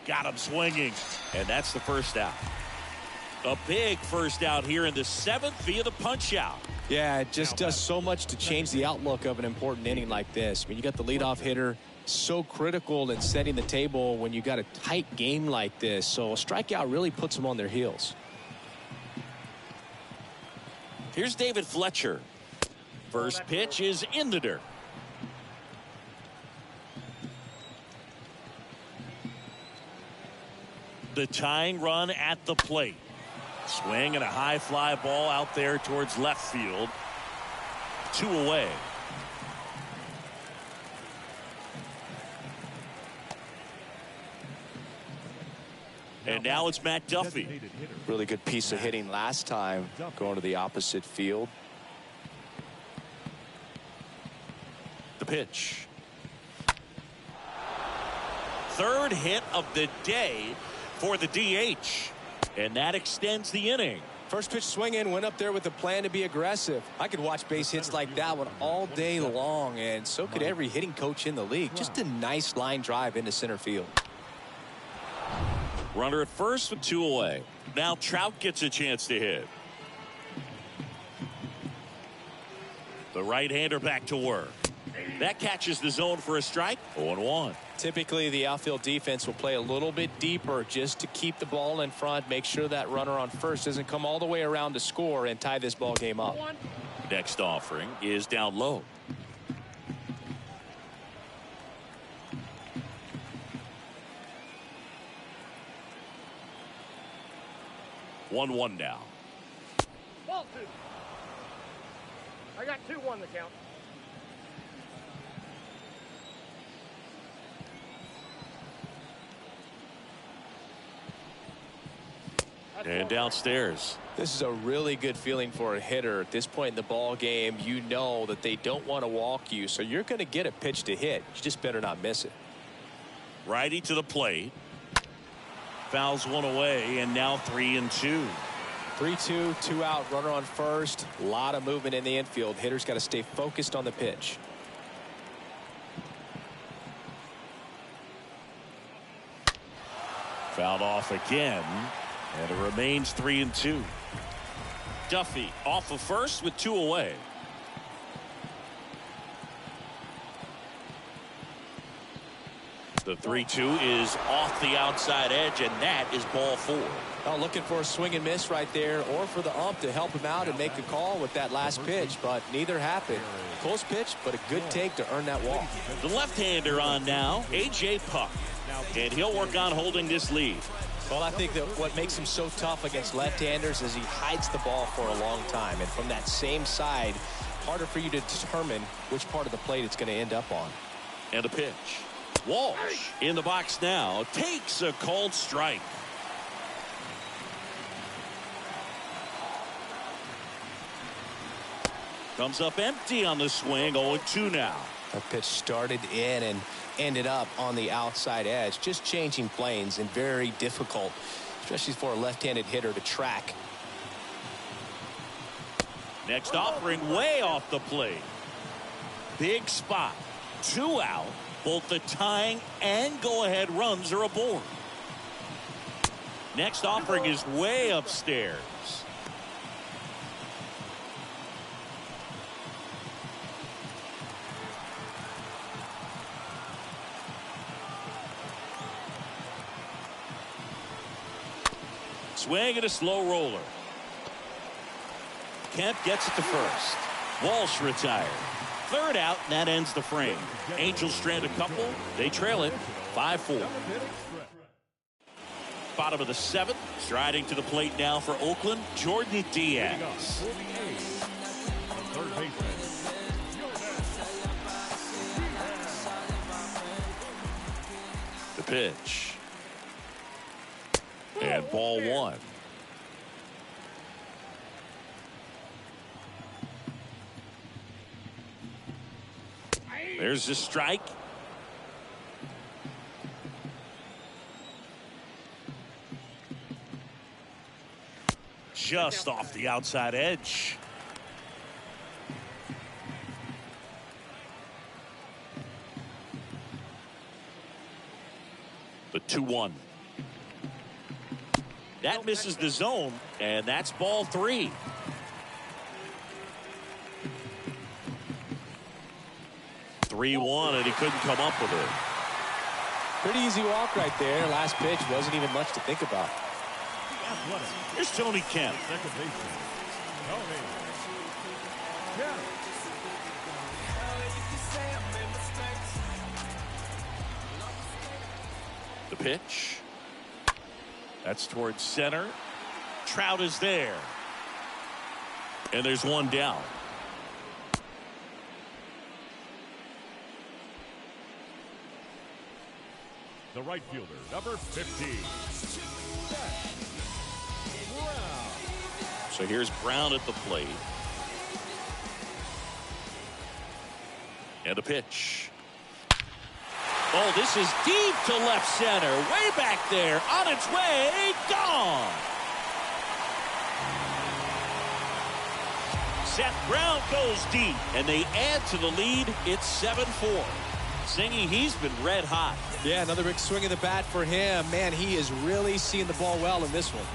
Got him swinging, and that's the first out. A big first out here in the 7th via the punch out. Yeah, it just does so much to change the outlook of an important inning like this. I mean, you got the leadoff hitter, so critical in setting the table when you got a tight game like this. So a strikeout really puts them on their heels. Here's David Fletcher. First pitch is in the dirt. The tying run at the plate. Swing and a high fly ball out there towards left field. 2 away. And now it's Matt Duffy. Really good piece of hitting last time, going to the opposite field. The pitch. third hit of the day for the DH. And that extends the inning. First pitch swing in, went up there with a plan to be aggressive. I could watch base hits like that one all day long, and so could every hitting coach in the league. Just a nice line drive into center field. Runner at first with 2 away. Now Trout gets a chance to hit. The right-hander back to work. That catches the zone for a strike. 0-1. Typically, the outfield defense will play a little bit deeper just to keep the ball in front, make sure that runner on first doesn't come all the way around to score and tie this ball game up. Next offering is down low. One now. Ball 2. I got 2-1 the count. And downstairs. This is a really good feeling for a hitter at this point in the ball game. You know that they don't want to walk you, so you're going to get a pitch to hit. You just better not miss it. Righty to the plate. Fouls one away, and now 3-2. 3-2, 2 out, runner on first. A lot of movement in the infield. Hitter's got to stay focused on the pitch. Fouled off again, and it remains 3-2. Duffy off of first with 2 away. The 3-2 is off the outside edge, and that is ball 4. Oh, looking for a swing and miss right there, or for the ump to help him out and make the call with that last pitch, but neither happened. Close pitch, but a good take to earn that walk. The left-hander on now, A.J. Puck, and he'll work on holding this lead. Well, I think that what makes him so tough against left-handers is he hides the ball for a long time, and from that same side, harder for you to determine which part of the plate it's going to end up on. And a pitch. Walsh in the box now, takes a called strike. Comes up empty on the swing. 0-2 now. That pitch started in and ended up on the outside edge, just changing planes, and very difficult, especially for a left-handed hitter, to track. Next offering way off the plate. Big spot. 2 out. Both the tying and go-ahead runs are aboard. Next offering is way upstairs. Swing and a slow roller. Kemp gets it to first. Walsh retired. 3rd out, and that ends the frame. Angels strand a couple. They trail it 5-4. Bottom of the 7th. Striding to the plate now for Oakland, Jordan Diaz. The pitch. And ball 1. There's the strike. Just off the outside edge. The 2-1. That misses the zone, and that's ball 3. And he couldn't come up with it. Pretty easy walk right there. Last pitch wasn't even much to think about. Here's Tony Kemp. The pitch. That's towards center. Trout is there. And there's 1 down. The right fielder, number 50. So here's Brown at the plate. And a pitch. Oh, this is deep to left center. Way back there. On its way. Gone. Seth Brown goes deep. And they add to the lead. It's 7-4. Singy, he's been red hot. Yeah, another big swing of the bat for him. Man, he is really seeing the ball well in this one.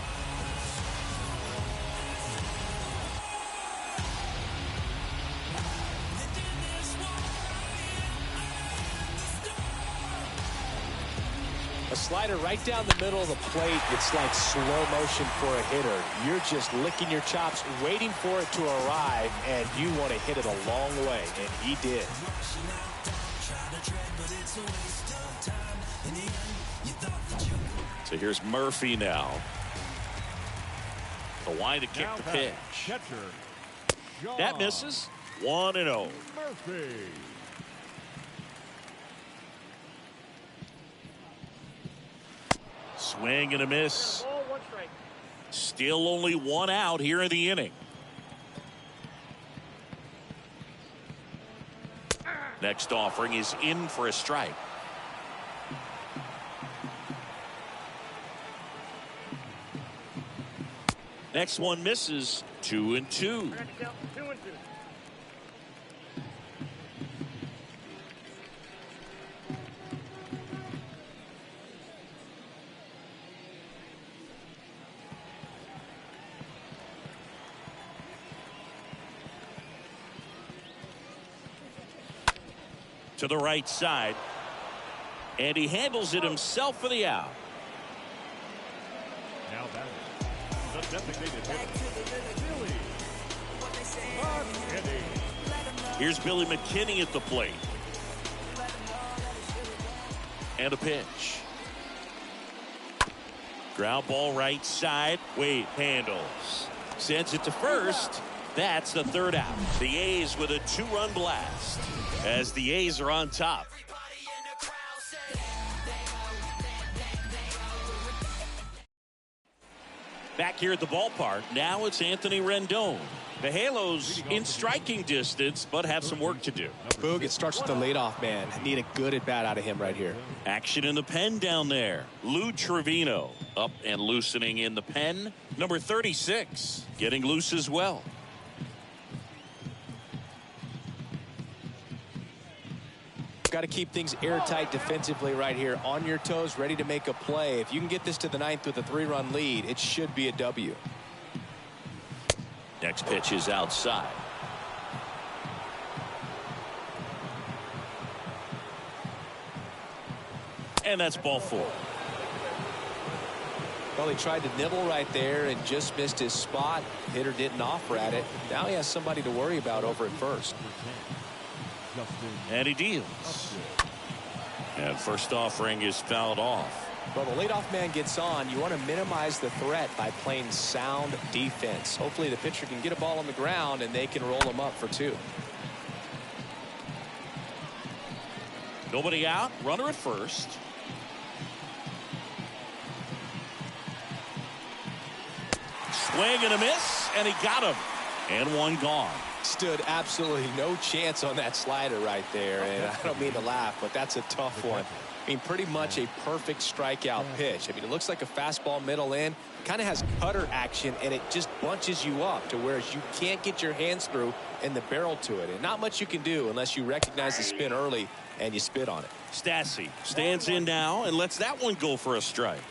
A slider right down the middle of the plate. It's like slow motion for a hitter. You're just licking your chops, waiting for it to arrive, and you want to hit it a long way, and he did. So here's Murphy now. The line to kick the pitch. That misses. 1-0. Murphy. Swing and a miss. Ball, 1 strike. Still only 1 out here in the inning. Next offering is in for a strike. Next one misses. 2-2. I got to count 2-2. To the right side. And he handles it himself for the out. Now that the designated hitter, Billy McKinney. Here's Billy McKinney at the plate. And a pitch. Ground ball right side. Wade handles. Sends it to first. That's the 3rd out. The A's with a 2-run blast. As the A's are on top. Back here at the ballpark, now it's Anthony Rendon. The Halos in striking distance, but have some work to do. Boog, it starts with the leadoff man. Need a good at bat out of him right here. Action in the pen down there. Lou Trevino up and loosening in the pen. Number 36 getting loose as well. Got to keep things airtight defensively right here. On your toes, ready to make a play. If you can get this to the 9th with a 3-run lead, it should be a W. Next pitch is outside. And that's ball 4. Well, he tried to nibble right there and just missed his spot. Hitter didn't offer at it. Now he has somebody to worry about over at first. And he deals. And first offering is fouled off. Well, the leadoff man gets on. You want to minimize the threat by playing sound defense. Hopefully the pitcher can get a ball on the ground and they can roll him up for 2. Nobody out. Runner at first. Swing and a miss. And he got him. And 1 gone. Stood absolutely no chance on that slider right there, and I don't mean to laugh, but that's a tough one. I mean, pretty much a perfect strikeout pitch. I mean, it looks like a fastball middle in, kind of has cutter action, and it just bunches you up to where you can't get your hands through and the barrel to it, and not much you can do unless you recognize the spin early and you spit on it. Stassi stands in now and lets that one go for a strike.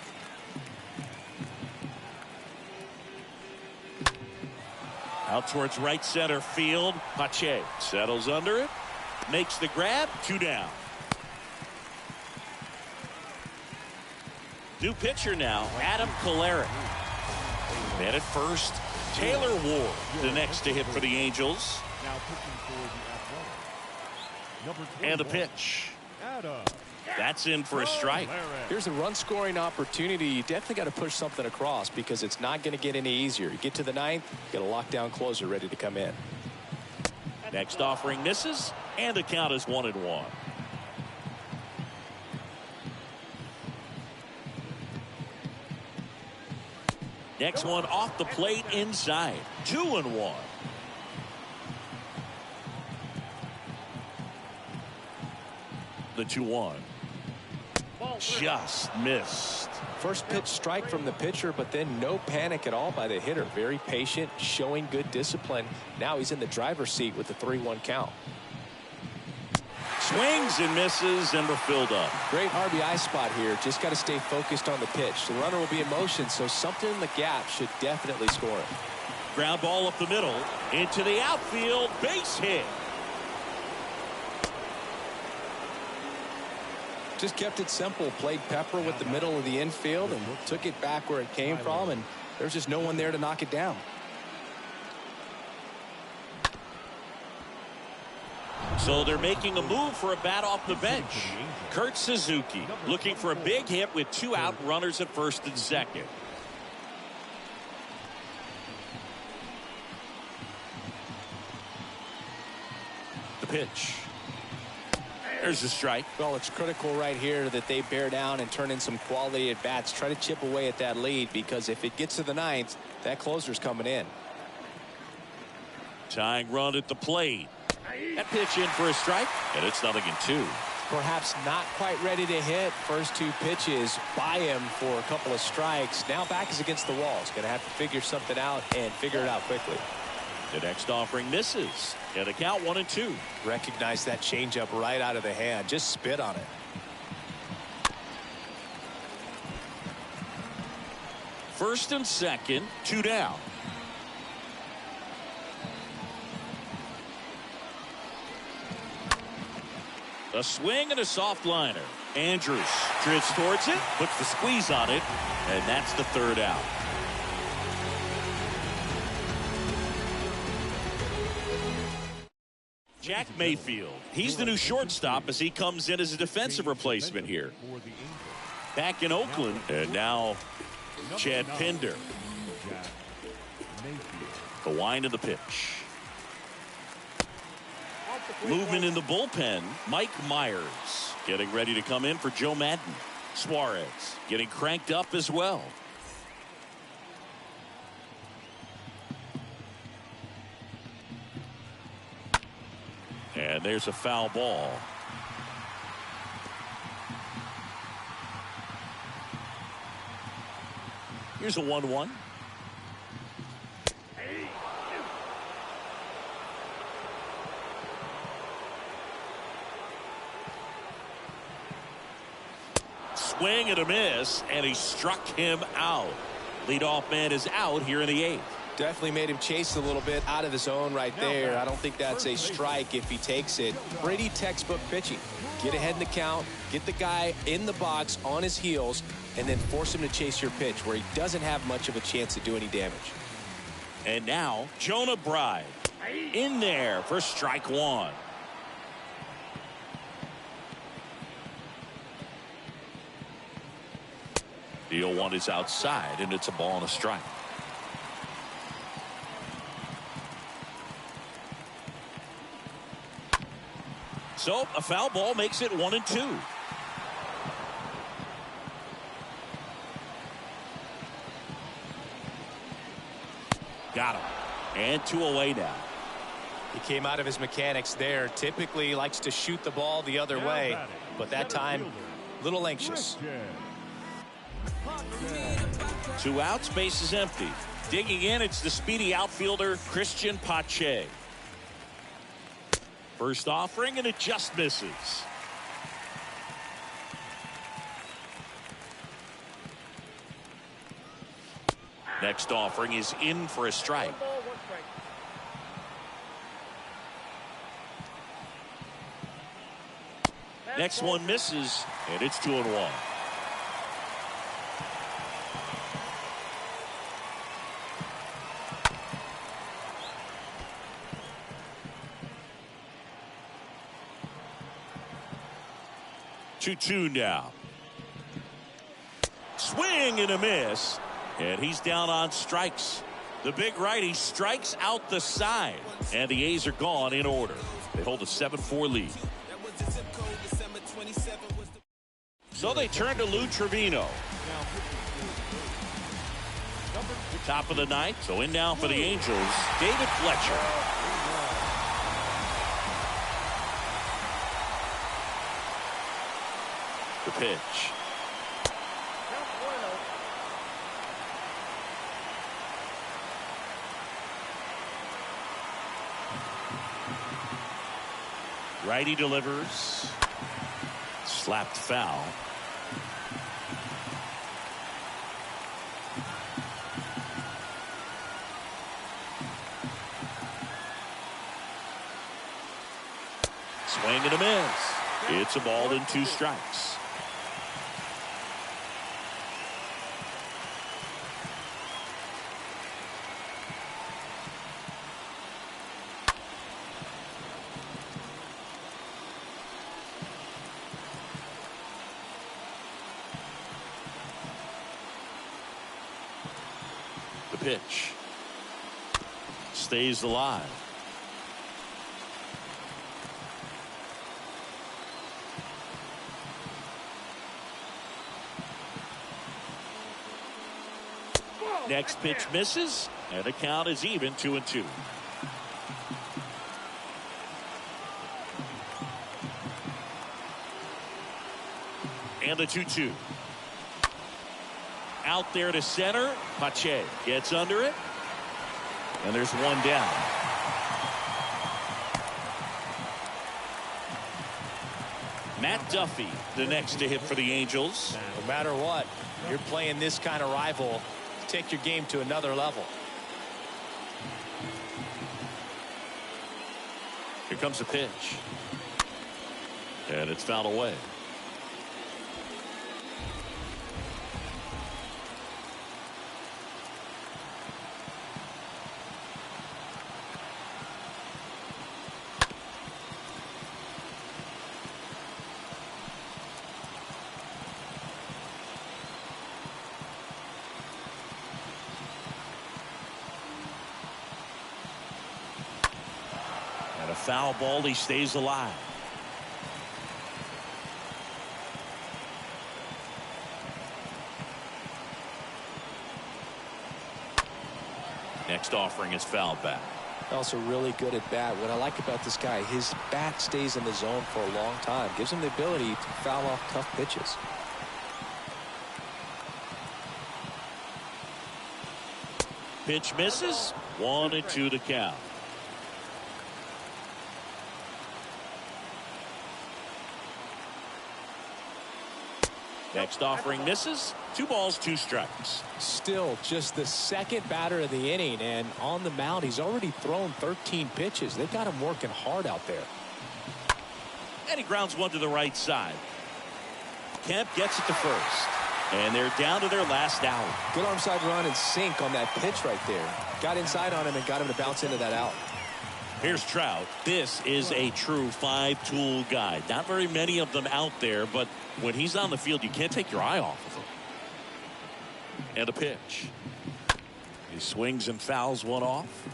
Out towards right center field. Pache settles under it. Makes the grab. 2 down. New pitcher now. Adam Kolarek. Man at first. Taylor Ward the next to hit for the Angels. Now pitching for the Athletics. And a pitch. Adam. That's in for a strike. Here's a run scoring opportunity. You definitely got to push something across because it's not going to get any easier. You get to the 9th, get a lockdown closer ready to come in. Next offering misses, and the count is 1-1. Next one off the plate inside. 2-1. The 2-1. Just missed. First pitch strike from the pitcher, but then no panic at all by the hitter. Very patient, showing good discipline. Now he's in the driver's seat with the 3-1 count. Swings and misses, and we're filled up. Great RBI spot here. Just got to stay focused on the pitch. The runner will be in motion, so something in the gap should definitely score it. Ground ball up the middle, into the outfield, base hit. Just kept it simple. Played pepper with the middle of the infield and took it back where it came from, and there's just no one there to knock it down. So they're making a move for a bat off the bench. Kurt Suzuki looking for a big hit with 2 out, runners at first and second. The pitch. There's a strike. Well, it's critical right here that they bear down and turn in some quality at bats. Try to chip away at that lead, because if it gets to the 9th, that closer's coming in. Tying run at the plate. That pitch in for a strike, and it's 0-2. Perhaps not quite ready to hit. First 2 pitches by him for a couple of strikes. Now back is against the wall. He's going to have to figure something out and figure it out quickly. The next offering misses, and the count 1-2. Recognize that changeup right out of the hand. Just spit on it. First and second, 2 down. A swing and a soft liner. Andrus drifts towards it, puts the squeeze on it, and that's the 3rd out. Jack Mayfield, he's the new shortstop as he comes in as a defensive replacement here. Back in Oakland, and now Chad Pinder. The wind of the pitch. Movement in the bullpen. Mike Myers getting ready to come in for Joe Madden. Suarez getting cranked up as well. And there's a foul ball. Here's a 1-1. Swing and a miss, and he struck him out. Leadoff man is out here in the 8th. Definitely made him chase a little bit out of the zone right there. I don't think that's a strike if he takes it. Pretty textbook pitching. Get ahead in the count, get the guy in the box on his heels, and then force him to chase your pitch where he doesn't have much of a chance to do any damage. And now Jonah Bride in there for strike 1. The 0-1 is outside, and it's a ball and a strike. So a foul ball makes it 1-2. Got him. And 2 away now. He came out of his mechanics there. Typically likes to shoot the ball the other way, but that time a little anxious. 2 outs, base is empty. Digging in, it's the speedy outfielder Christian Pache. First offering, and it just misses. Next offering is in for a strike. Next one misses, and it's 2-1. Two now. Swing and a miss, and he's down on strikes. The big righty strikes out the side, and the A's are gone in order. They hold a 7-4 lead. So they turn to Lou Trevino. Top of the 9th, so in now for the Angels, David Fletcher. The pitch. Righty delivers. Slapped foul. Swing and a miss. It's a ball and 2 strikes. The pitch. Stays alive. Next pitch misses, and the count is even 2-2. And the 2-2. Out there to center. Pache gets under it. And there's one down. Matt Duffy, the next to hit for the Angels. No matter what, you're playing this kind of rival. Take your game to another level. Here comes the pitch. And it's fouled away. A foul ball. He stays alive. Next offering is fouled back. Also really good at bat. What I like about this guy, his bat stays in the zone for a long time. Gives him the ability to foul off tough pitches. Pitch misses. 1-2 to count. Next offering misses. 2 balls, 2 strikes. Still just the second batter of the inning, and on the mound he's already thrown 13 pitches. They've got him working hard out there. And he grounds one to the right side. Kemp gets it to first. And they're down to their last out. Good arm side run and sink on that pitch right there. Got inside on him and got him to bounce into that out. Here's Trout. This is a true 5-tool guy. Not very many of them out there, but when he's on the field, you can't take your eye off of him. And a pitch. He swings and fouls one off.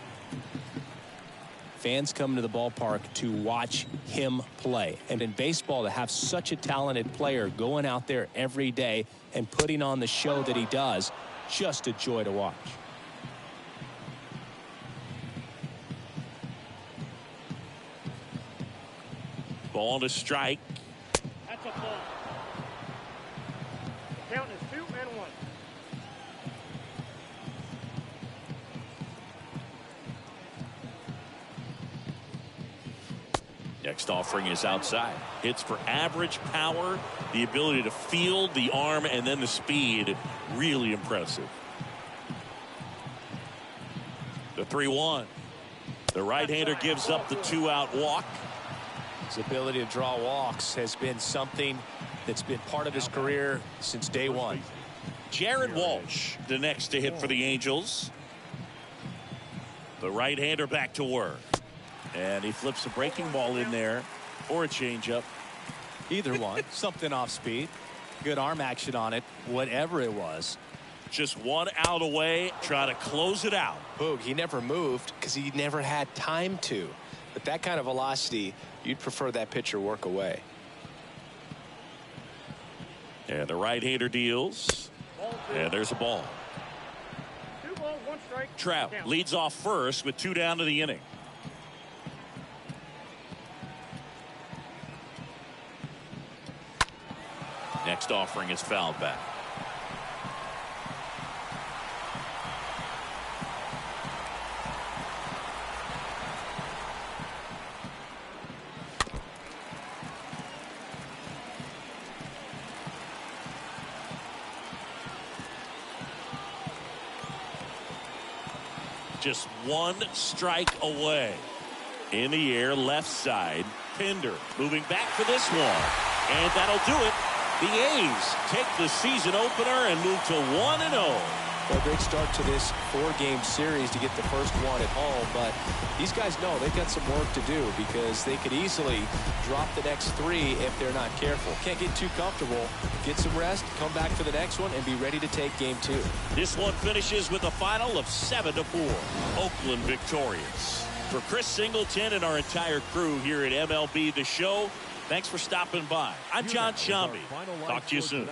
Fans come to the ballpark to watch him play. And in baseball, to have such a talented player going out there every day and putting on the show that he does, just a joy to watch. Ball to strike. That's a ball. Count is 2-1. Next offering is outside. Hits for average power, the ability to field, the arm, and then the speed. Really impressive. The 3-1. The right-hander gives up the 2-out walk. His ability to draw walks has been something that's been part of his career since day one. Jared Walsh, the next to hit for the Angels. The right-hander back to work. And he flips a breaking ball in there or a changeup. Either one. Something off speed. Good arm action on it. Whatever it was. Just 1 out away. Try to close it out. Boog, he never moved because he never had time to. But that kind of velocity, you'd prefer that pitcher work away. And the right-hander deals. And there's a ball. 2 balls, 1 strike. Trout leads off first with 2 down to the inning. Next offering is fouled back. Just one strike away. In the air, left side. Pinder moving back for this one. And that'll do it. The A's take the season opener and move to 1-0. Well, great start to this 4-game series to get the first one at home. But these guys know they've got some work to do because they could easily drop the next 3 if they're not careful. Can't get too comfortable. Get some rest, come back for the next one, and be ready to take game 2. This one finishes with a final of 7-4. Oakland victorious. For Chris Singleton and our entire crew here at MLB The Show, thanks for stopping by. I'm John Shambi. Talk to you soon.